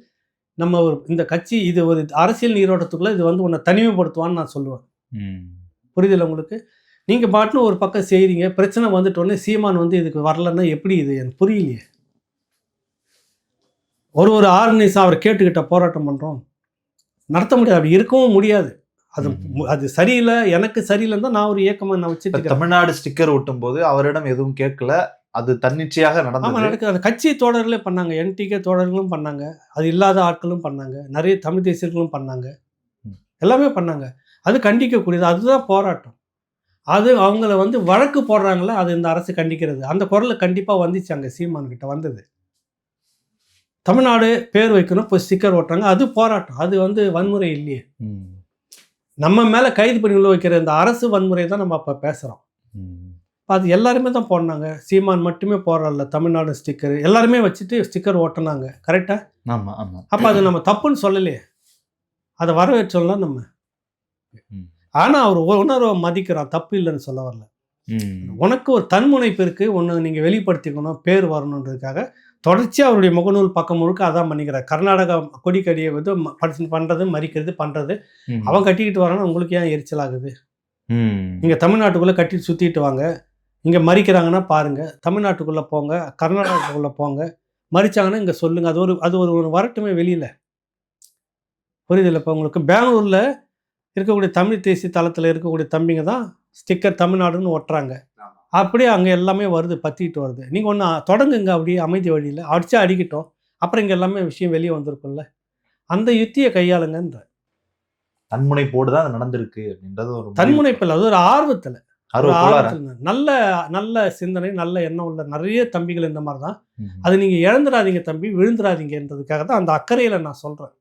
நம்ம ஒரு இந்த கட்சி இது ஒரு அரசியல் நீரோட்டத்துக்குள்ள இது வந்து உன்னை தனிமைப்படுத்துவான்னு நான் சொல்லுவேன். புரியுதில்ல உங்களுக்கு? நீங்கள் பாட்டுன்னு ஒரு பக்கம் செய்கிறீங்க, பிரச்சனை வந்துட்டோடனே சீமான் வந்து இதுக்கு வரலன்னா எப்படி? இது எனக்கு புரியலையே. ஒரு ஆர்கனைஸாக அவரை கேட்டுக்கிட்ட போராட்டம் பண்ணுறோம், நடத்த முடியாது, அப்படி இருக்கவும் முடியாது. அது சரியில்லை, எனக்கு சரியில்லைன்னு தான் நான் ஒரு இயக்கமாக நான் வச்சுட்டு தமிழ்நாடு ஸ்டிக்கர் ஒட்டும் போது அவரிடம் எதுவும் கேட்கல, அது தன்னிச்சையாக ஆமாம் நடக்குது. அது கட்சி தோழர்களே பண்ணாங்க, என்டிகே தோழர்களும் பண்ணாங்க, அது இல்லாத ஆட்களும் பண்ணாங்க, நிறைய தமிழ் தேசியர்களும் பண்ணாங்க, எல்லாமே பண்ணாங்க. அது கண்டிக்கக்கூடியது, அதுதான் போராட்டம். அது அவங்கள வந்து வழக்கு போடுறாங்களே, அது இந்த அரசு கண்டிக்கிறது. அந்த குரல் கண்டிப்பாக வந்துச்சு, அங்கே சீமான் கிட்ட வந்தது. தமிழ்நாடு பேர் வைக்கணும், இப்போ ஸ்டிக்கர் ஓட்டுறாங்க, அது போராட்டம், அது வந்து வன்முறை இல்லையே. நம்ம மேலே கைது பண்ணி உள்ள வைக்கிற இந்த அரசு வன்முறை தான் நம்ம அப்போ பேசுகிறோம். அது எல்லாருமே தான் போடனாங்க, சீமான் மட்டுமே போடுறல. தமிழ்நாடு ஸ்டிக்கர் எல்லாருமே வச்சுட்டு ஸ்டிக்கர் ஓட்டினாங்க, கரெக்டாக? ஆமாம் ஆமாம். அப்போ அது நம்ம தப்புன்னு சொல்லலையே, அதை வரவேற்றலாம் நம்ம. ஆனால் அவர் உணர்வை மதிக்கிறான், தப்பு இல்லைன்னு சொல்ல வரல. உனக்கு ஒரு தன்முனைப்பு இருக்குது, ஒன்று நீங்கள் வெளிப்படுத்திக்கணும், பேர் வரணுன்றதுக்காக தொடர்ச்சியாக அவருடைய முகநூல் பக்கம் முழுக்க அதான் பண்ணிக்கிறார். கர்நாடகா கொடிக்கடியை வந்து பண்ணுறது, மறிக்கிறது பண்ணுறது. அவன் கட்டிக்கிட்டு வரான்னு உங்களுக்கு ஏன் எரிச்சல் ஆகுது? நீங்கள் தமிழ்நாட்டுக்குள்ளே கட்டிட்டு சுற்றிட்டு வாங்க, இங்கே மறிக்கிறாங்கன்னா பாருங்கள், தமிழ்நாட்டுக்குள்ளே போங்க, கர்நாடகாவுக்குள்ளே போங்க, மறிச்சாங்கன்னா இங்கே சொல்லுங்கள். அது ஒரு வரட்டுமே வெளியில். புரியுதில்லை? இப்போ உங்களுக்கு பெங்களூரில் இருக்கக்கூடிய தமிழ் தேசிய தளத்தில் இருக்கக்கூடிய தம்பிங்க தான் ஸ்டிக்கர் தமிழ்நாடுன்னு ஒட்டுறாங்க. அப்படியே அங்கே எல்லாமே வருது, பற்றிக்கிட்டு வருது. நீங்கள் ஒன்று தொடங்குங்க, அப்படியே அமைதி வழியில் அடிச்சா அடிக்கட்டும், அப்புறம் இங்கே எல்லாமே விஷயம் வெளியே வந்திருக்கும்ல. அந்த யுத்தியை கையாளுங்கன்ற. தன்முனைப்போடு தான் நடந்திருக்கு அப்படின்றது ஒரு தன்முனைப்பு இல்லை, அது ஒரு ஆர்வத்தில். நல்ல நல்ல சிந்தனை, நல்ல எண்ணம் உள்ள நிறைய தம்பிகள் இந்த மாதிரி தான். அது நீங்கள் இழந்துடாதீங்க தம்பி, விழுந்துடாதீங்கன்றதுக்காக தான் அந்த அக்கறையில் நான் சொல்கிறேன்.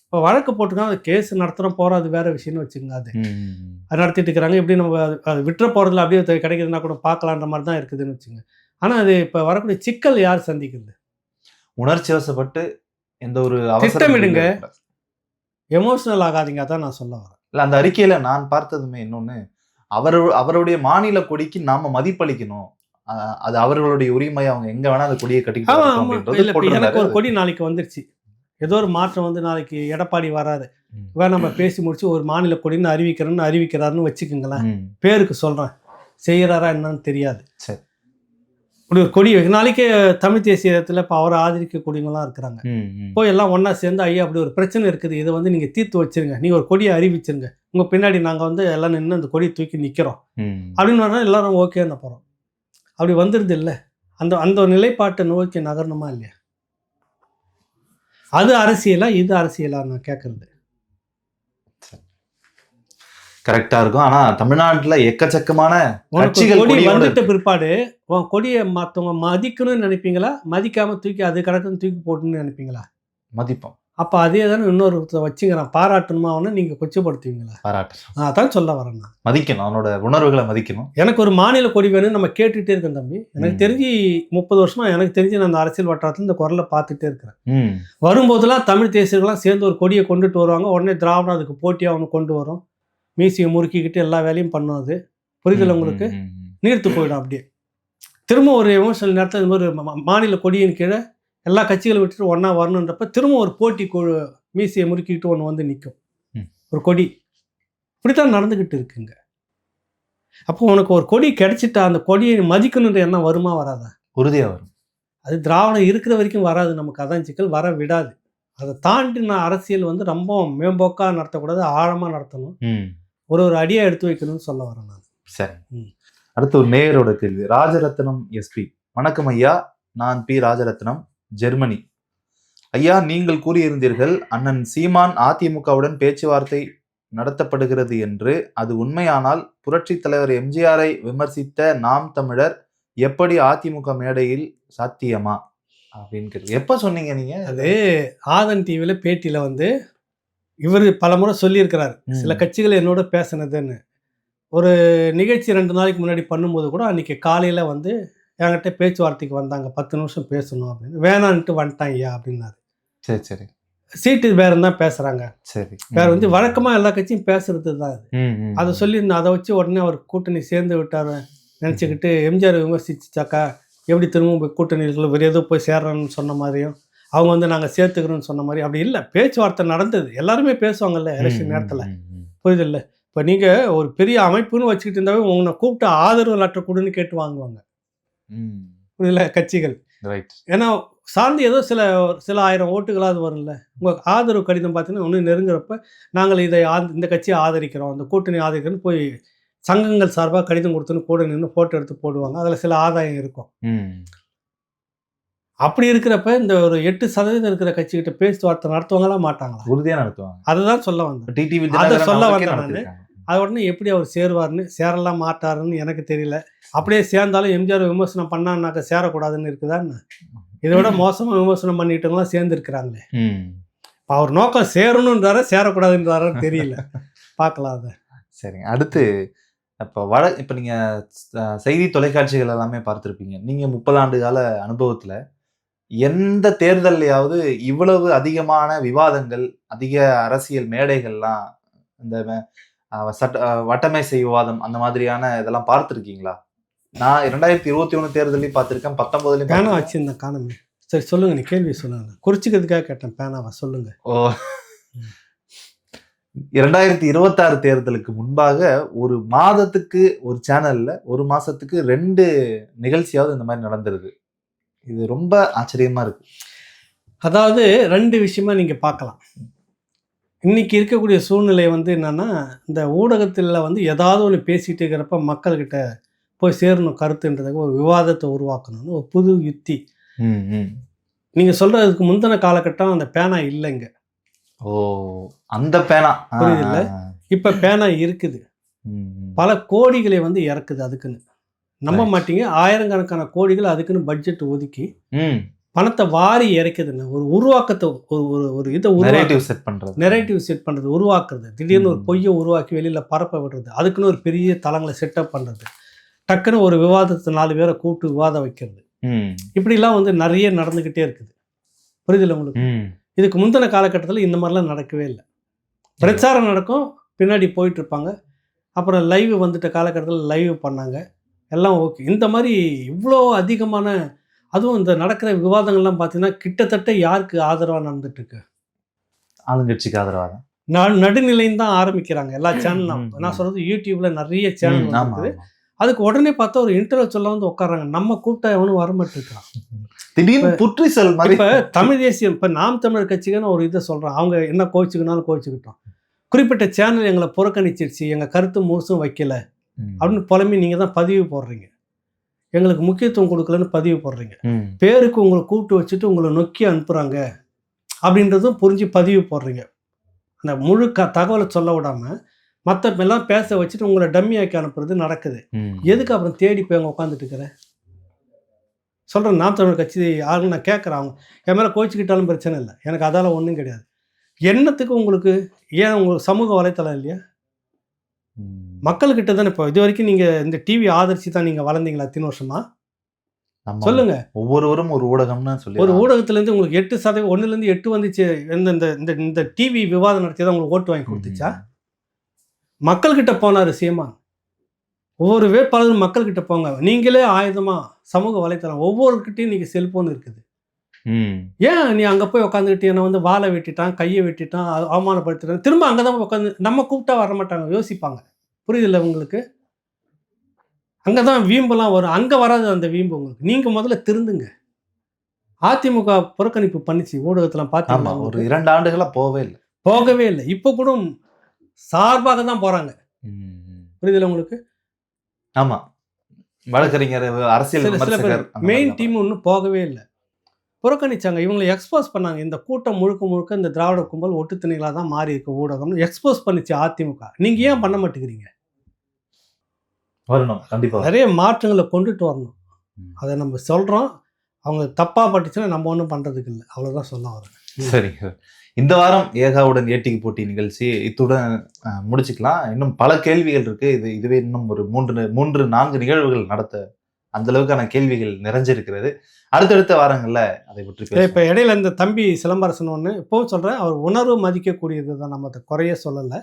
இப்போ வழக்கு போட்டுக்கலாம், அது கேஸ் நடத்துகிறோம் போகிறோம், அது வேறு விஷயம்னு வச்சுக்கோங்க. அது நடத்திட்டு இருக்கிறாங்க, எப்படி நம்ம அது விட்டுற போகிறதுல அப்படியே கிடைக்குதுன்னா கூட பார்க்கலான்ற மாதிரி தான் இருக்குதுன்னு வச்சுங்க. ஆனால் அது இப்போ வரக்கூடிய சிக்கல் யார் சந்திக்கிறது? உணர்ச்சி வசப்பட்டு எந்த ஒரு திட்டமிடுங்க, எமோஷனல் ஆகாதீங்க, அதான் நான் சொல்ல வரேன். இல்லை, அந்த அறிக்கையில் நான் பார்த்ததுமே இன்னொன்று, அவருடைய மாநில கொடிக்கு நாம மதிப்பளிக்கணும், அது அவர்களுடைய உரிமை, அவங்க எங்கே வேணால் அந்த கொடியை கட்டிக்கிட்டு. எனக்கு ஒரு கொடி நாளைக்கு வந்துருச்சு, ஏதோ ஒரு மாற்றம் வந்து நாளைக்கு எடப்பாடி வராது, இவன் நம்ம பேசி முடிச்சு ஒரு மாநில கொடின்னு அறிவிக்கிறாருன்னு வச்சுக்கோங்களேன். பேருக்கு சொல்கிறேன், செய்கிறாரா என்னன்னு தெரியாது. சரி, இப்படி ஒரு கொடி நாளைக்கே தமிழ் தேசியத்தில் இப்போ அவரை ஆதரிக்கக்கூடியவங்களாம் இருக்கிறாங்க. போய் எல்லாம் ஒன்றா சேர்ந்து, ஐயா அப்படி ஒரு பிரச்சனை இருக்குது, இதை வந்து நீங்கள் தீர்த்து வச்சுருங்க, நீங்கள் ஒரு கொடியை அறிவிச்சிருங்க, உங்கள் பின்னாடி நாங்கள் வந்து எல்லாம் நின்று அந்த கொடியை தூக்கி நிற்கிறோம் அப்படின்னு வரணும். எல்லாரும் ஓகேன்னு போகிறோம். அப்படி வந்துடுது இல்லை, அந்த ஒரு நிலைப்பாட்டை நோக்கி நகரணுமா இல்லையா? அது அரசியலா, இது அரசியலா நான் கேட்கறது? கரெக்டா இருக்கும். ஆனா தமிழ்நாட்டுல எக்கச்சக்கமான கொடி வந்துட்ட பிற்பாடு உன் கொடியை மற்றவங்க மதிக்கணும்னு நினைப்பீங்களா, மதிக்காம தூக்கி அது கிடக்குன்னு தூக்கி போட்டுன்னு நினைப்பீங்களா? மதிப்போம். அப்போ அதே தானே இன்னொரு வச்சுங்கிறான், பாராட்டணுமா அவனை நீங்கள் கொச்சப்படுத்துவீங்களா? பாராட்டணும், அதான் சொல்ல வரேன் நான். மதிக்கணும், அவனோட உணர்வுகளை மதிக்கணும். எனக்கு ஒரு மாநில கொடி வேணும்னு நம்ம கேட்டுகிட்டே இருக்கேன் தம்பி. எனக்கு தெரிஞ்சு 30 வருஷமா எனக்கு தெரிஞ்சு நான் அந்த அரசியல் வட்டாரத்தில் இந்த குரலை பார்த்துட்டே இருக்கிறேன். வரும்போதெல்லாம் தமிழ் தேசியர்கள்லாம் சேர்ந்து ஒரு கொடியை கொண்டுட்டு வருவாங்க, உடனே திராவிடம் அதுக்கு போட்டியாக அவனு கொண்டு வரும், மீசியை முறுக்கிக்கிட்டு எல்லா வேலையும் பண்ணும். அது புரிதல் உங்களுக்கு? நீர்த்து போயிடும். அப்படியே திரும்ப ஒரு எமோஷனல் நேரத்தில் இது மாதிரி மாநில கொடியின் கீழே எல்லா கட்சிகளை விட்டுட்டு ஒன்றா வரணுன்றப்ப திரும்ப ஒரு போட்டி மீசியை முறுக்கிக்கிட்டு ஒன்று வந்து நிற்கும், ஒரு கொடி. இப்படித்தான் நடந்துக்கிட்டு இருக்குங்க. அப்போ உனக்கு ஒரு கொடி கிடைச்சிட்டா அந்த கொடியை மதிக்கணுன்ற எண்ணம் வருமா வராதா? உறுதியாக வரும். அது திராவிடம் இருக்கிற வரைக்கும் வராது நமக்கு, அதான் சிக்கல், வர விடாது. அதை தாண்டி நான் அரசியல் வந்து ரொம்ப மேம்போக்காக நடத்தக்கூடாது, ஆழமாக நடத்தணும், ஒரு அடியாக எடுத்து வைக்கணும்னு சொல்ல வரேன் நான். சரி, அடுத்து ஒரு நேயரோட கேள்வி. ராஜரத்னம் எஸ்பி, வணக்கம் ஐயா, நான் பி ராஜரத்னம், ஜெர்மனி. ஐயா, நீங்கள் கூறியிருந்தீர்கள் அண்ணன் சீமான் அதிமுகவுடன் பேச்சுவார்த்தை நடத்தப்படுகிறது என்று. அது உண்மையானால் புரட்சி தலைவர் எம்ஜிஆரை விமர்சித்த நாம் தமிழர் எப்படி அதிமுக மேடையில் சாத்தியமா அப்படின்னு கேள்வி. எப்ப சொன்னீங்க நீங்க? அது ஆதன் டிவியில் பேட்டியில் வந்து இவர் பலமுறை சொல்லியிருக்கிறார் சில கட்சிகள் என்னோட பேசினதுன்னு. ஒரு நிகழ்ச்சி 2 நாளைக்கு முன்னாடி பண்ணும்போது கூட அன்னைக்கு காலையில வந்து என்கிட்ட பேச்சுவார்த்தைக்கு வந்தாங்க. 10 நிமிஷம் பேசணும் அப்படின்னு. வேணான்ட்டு வந்துட்டான் ஐயா அப்படின்னாரு. சரி சரி சீட்டு பேரம் தான் பேசுறாங்க. சரி. வேற வந்து வழக்கமா எல்லா கட்சியும் பேசுறது தான் அது. அதை சொல்லியிருந்தேன். அதை வச்சு உடனே அவர் கூட்டணி சேர்ந்து விட்டார் நினச்சிக்கிட்டு எம்ஜிஆர் விமர்சிச்சாக்கா எப்படி திரும்ப போய் கூட்டணிகள் வேறு ஏதோ போய் சேர்றோன்னு சொன்ன மாதிரியும் அவங்க வந்து நாங்கள் சேர்த்துக்கிறோன்னு சொன்ன மாதிரி அப்படி இல்லை. பேச்சுவார்த்தை நடந்தது. எல்லாருமே பேசுவாங்கல்ல எலெக்ஷன் நேரத்தில். புரியுதில்ல? இப்போ நீங்கள் ஒரு பெரிய அமைப்புன்னு வச்சுக்கிட்டு இருந்தாவே உங்களை கூப்பிட்டு ஆதரவு லெட்டர் கொடுன்னு கேட்டு வாங்குவாங்க. புரியல கட்சிகள். ஏன்னா சார்ந்து ஏதோ சில ஆயிரம் ஓட்டுகளாவது வரும்ல. உங்கள் ஆதரவு கடிதம் பார்த்தீங்கன்னா ஒன்று நெருங்குறப்ப நாங்கள் இதை இந்த கட்சியை ஆதரிக்கிறோம், அந்த கூட்டணி ஆதரிக்கிறோன்னு போய் சங்கங்கள் சார்பாக கடிதம் கொடுத்துன்னு கூட நின்று ஃபோட்டோ எடுத்து போடுவாங்க. அதில் சில ஆதாயம் இருக்கும். அப்படி இருக்கிறப்ப இந்த ஒரு 8% இருக்கிற கட்சிக்கிட்ட பேச்சுவார்த்தை நடத்துவாங்களா மாட்டாங்களா? உறுதியாக நடத்துவாங்க. அதுதான் சொல்ல வந்தேன். அதை சொல்ல வந்தேன் நான். அது உடனே எப்படி அவர் சேருவார்னு சேரலாம் மாட்டாருன்னு எனக்கு தெரியல. அப்படியே சேர்ந்தாலும் எம்ஜிஆர் விமர்சனம் பண்ணான்னாக்க சேரக்கூடாதுன்னு இருக்குதான்னு இதை விட மோசமாக விமர்சனம் பண்ணிட்டவங்களாம் சேர்ந்துருக்கிறாங்களே. அவர் நோக்கம் சேரணுன்றாரா சேரக்கூடாதுன்றாரான்னு தெரியல. பார்க்கலாம் அதை. சரிங்க. அடுத்து இப்போ நீங்கள் செய்தி தொலைக்காட்சிகள் எல்லாமே பார்த்துருப்பீங்க. நீங்கள் 30 ஆண்டு கால அனுபவத்தில் எந்த தேர்தல்லையாவது இவ்வளவு அதிகமான விவாதங்கள், அதிக அரசியல் மேடைகள்லாம் இந்த வட்டமேசை விவாதம் அந்த மாதிரியான இதெல்லாம் பார்த்துருக்கீங்களா? நான் 2021 தேர்தலையும் பார்த்துருக்கேன், 19 பேனா வச்சிருந்தேன் காணமே. சரி சொல்லுங்க, நீ கேள்வி சொல்லுங்க. குறிச்சிக்கிறதுக்காக கேட்டேன் பேனாவா, சொல்லுங்க. ஓ 2026 தேர்தலுக்கு முன்பாக ஒரு மாதத்துக்கு ஒரு சேனல்ல ஒரு மாசத்துக்கு 2 நிகழ்ச்சியாவது இந்த மாதிரி நடந்துருது. இது ரொம்ப ஆச்சரியமா இருக்கு. அதாவது 2 விஷயமா நீங்க பார்க்கலாம். இன்னைக்கு இருக்கக்கூடிய சூழ்நிலை வந்து என்னன்னா, இந்த ஊடகத்தில் வந்து ஏதாவது ஒன்று பேசிட்டு இருக்கிறப்ப மக்கள்கிட்ட போய் சேரணும் கருத்துன்றதுக்கு ஒரு விவாதத்தை உருவாக்கணும்னு ஒரு புது யுக்தி. நீங்க சொல்றதுக்கு முந்தின காலகட்டம் அந்த பேனா இல்லைங்க. ஓ அந்த பேனா புரியுதுல்ல? இப்ப பேனா இருக்குது. பல கோடிகளை வந்து இறக்குது அதுக்குன்னு. நம்ப மாட்டீங்க, ஆயிரக்கணக்கான கோடிகள் அதுக்குன்னு பட்ஜெட் ஒதுக்கி பணத்தை வாரி இறைக்குதுன்னு ஒரு உருவாக்கத்தை ஒரு இதை நெரேட்டிவ் செட் பண்றது, உருவாக்குறது. திடீர்னு ஒரு பொய்யை உருவாக்கி வெளியில பரப்ப விடுறது, அதுக்குன்னு ஒரு பெரிய தளங்களை செட்டப் பண்றது, டக்குன்னு ஒரு விவாதத்தை 4 பேரை கூப்பிட்டு விவாதம் வைக்கிறது. இப்படிலாம் வந்து நிறைய நடந்துகிட்டே இருக்குது. புரியுதுல்ல உங்களுக்கு? இதுக்கு முந்தின காலகட்டத்தில் இந்த மாதிரிலாம் நடக்கவே இல்லை. பிரச்சாரம் நடக்கும், பின்னாடி போயிட்டு இருப்பாங்க. அப்புறம் லைவ் வந்துட்ட காலகட்டத்தில் லைவ் பண்ணாங்க, எல்லாம் ஓகே. இந்த மாதிரி இவ்வளோ அதிகமான, அதுவும் இந்த நடக்கிற விவாதங்கள்லாம் பார்த்தீங்கன்னா கிட்டத்தட்ட யாருக்கு ஆதரவாக நடந்துட்டு இருக்கு? ஆளுங்கட்சிக்கு ஆதரவாக. நடுநிலைன்னு தான் ஆரம்பிக்கிறாங்க எல்லா சேனலும். நான் சொல்றது யூடியூப்ல நிறைய சேனல் இருக்குது. அதுக்கு உடனே பார்த்தா ஒரு இன்டர்வியூ சொல்ல வந்து உட்காராங்க. நம்ம கூப்பிட்டா எவனும் வரமாட்டிருக்கான். இப்ப தமிழ் தேசியம், இப்ப நாம் தமிழர் கட்சிக்குன்னு ஒரு இதை சொல்றான். அவங்க என்ன கோவிச்சுக்கனாலும் கோவிச்சுக்கிட்டோம். குறிப்பிட்ட சேனல் எங்களை புறக்கணிச்சிருச்சு, எங்க கருத்து முழுசும் வைக்கல அப்படின்னு புலம்பி நீங்க தான் பதிவு போடுறீங்க. எங்களுக்கு முக்கியத்துவம் கொடுக்கலன்னு பதிவு போடுறீங்க. பேருக்கு உங்களை கூப்பிட்டு வச்சுட்டு உங்களை நொக்கி அனுப்புறாங்க அப்படின்றதும் புரிஞ்சு பதிவு போடுறீங்க. அந்த முழு தகவலை சொல்ல விடாம மற்ற எல்லாம் பேச வச்சுட்டு உங்களை டம்மி ஆக்கி அனுப்புறது நடக்குது. எதுக்கு அப்புறம் தேடி போய் அங்கே உட்காந்துட்டு இருக்கிறேன் சொல்கிறேன். நாம் தமிழர் கட்சி யாருன்னு நான் கேட்குறேன். அவங்க என் மேலே கோச்சிக்கிட்டாலும் பிரச்சனை இல்லை, எனக்கு அதால் ஒன்றும் கிடையாது. என்னத்துக்கு உங்களுக்கு? ஏன் உங்களுக்கு சமூக வலைத்தளம் இல்லையா? மக்கள்கிட்ட தானே. இப்போ இது வரைக்கும் நீங்கள் இந்த டிவி ஆதரிச்சு தான் நீங்கள் வளர்ந்தீங்களா இத்தனை வருஷமா? சொல்லுங்க. ஒவ்வொருவரும் ஒரு ஊடகம்னு சொல்லி ஒரு ஊடகத்துலேருந்து உங்களுக்கு 8% 1லேருந்து 8 வந்துச்சு. இந்த டிவி விவாதம் நடத்தி தான் உங்களுக்கு ஓட்டு வாங்கி கொடுத்துச்சா? மக்கள்கிட்ட போனார் சீமான். ஒவ்வொரு வேட்பாளரும் மக்கள்கிட்ட போங்க. நீங்களே ஆயுதமா சமூக வலைத்தளம் ஒவ்வொருக்கிட்டையும் நீங்கள் செல்போன் இருக்குது. ஏன் நீ அங்கே போய் உட்காந்துக்கிட்டு என்னை வந்து வாழை வெட்டிட்டான், கையை வெட்டிட்டான், அவமானப்படுத்திட்டான், திரும்ப அங்கே தான் உட்காந்து நம்ம கூப்பிட்டா வரமாட்டாங்க, யோசிப்பாங்க. புரியுதில்ல உங்களுக்கு? அங்கே தான் வீம்பெல்லாம் வரும், அங்கே வராது அந்த வீம்பு உங்களுக்கு. நீங்கள் முதல்ல திருந்துங்க. அதிமுக புறக்கணிப்பு பண்ணிச்சு ஊடகத்தில் பார்த்தீங்கன்னா. ஒரு 2 ஆண்டுகளாக போகவே இல்லை. இப்போ கூட சார்பாக தான் போகிறாங்க. புரியுதில்ல உங்களுக்கு? ஆமாம், வழக்கறிஞர், அரசியல் மெயின் டீம் ஒன்றும் போகவே இல்லை, புறக்கணிச்சாங்க. இவங்களை எக்ஸ்போஸ் பண்ணாங்க. இந்த கூட்டம் முழுக்க இந்த திராவிட கும்பல் ஒட்டுத்திணிகளாக தான் மாறி இருக்கு ஊடகம்னு எக்ஸ்போஸ் பண்ணிச்சு அதிமுக. நீங்க ஏன் பண்ண மாட்டேங்கிறீங்க? வரணும், கண்டிப்பா நிறைய மாற்றங்களை கொண்டுட்டு வரணும். அதை நம்ம சொல்றோம். அவங்க தப்பா பட்டுச்சுன்னா நம்ம ஒன்றும் பண்றதுக்கு இல்லை, அவ்வளவுதான் சொல்ல வரேன். சரிங்க. இந்த வாரம் ஏகாவுடன் ஏட்டிக்கு போட்டி நிகழ்ச்சி இத்துடன் முடிச்சுக்கலாம். இன்னும் பல கேள்விகள் இருக்கு. இதுவே இன்னும் ஒரு 3-4 நிகழ்வுகள் நடத்த அந்த அளவுக்கான கேள்விகள் நிறைஞ்சிருக்கிறது. அடுத்தடுத்த வாரங்கள்ல அதை பற்றி இப்ப பேசுவோம். இடையில இந்த தம்பி சிலம்பரசன் ஒண்ணு இப்பவும் சொல்றேன், அவர் உணர்வு மதிக்கக்கூடியது தான், நம்ம அதை குறைய சொல்லல.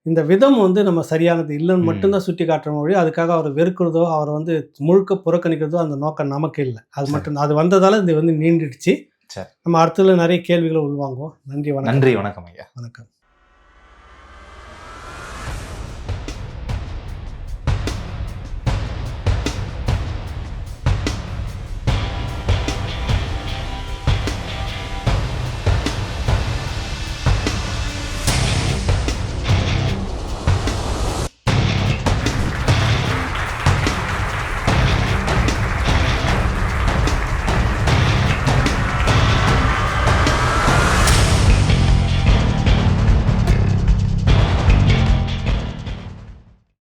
இந்த விதம் வந்து நம்ம சரியானது இல்லைன்னு மட்டும்தான் சுட்டி காட்டுற மொழி. அதுக்காக அவரை வெறுக்கிறதோ, அவரை வந்து முழுக்க புறக்கணிக்கிறதோ அந்த நோக்கம் நமக்கு இல்லை. அது மட்டும்தான். அது வந்ததால இது வந்து நீண்டுடுச்சு. சரி. நம்ம அடுத்ததுல நிறைய கேள்விகளை உள்வாங்குவோம். நன்றி, வணக்கம். நன்றி, வணக்கம் ஐயா. வணக்கம்.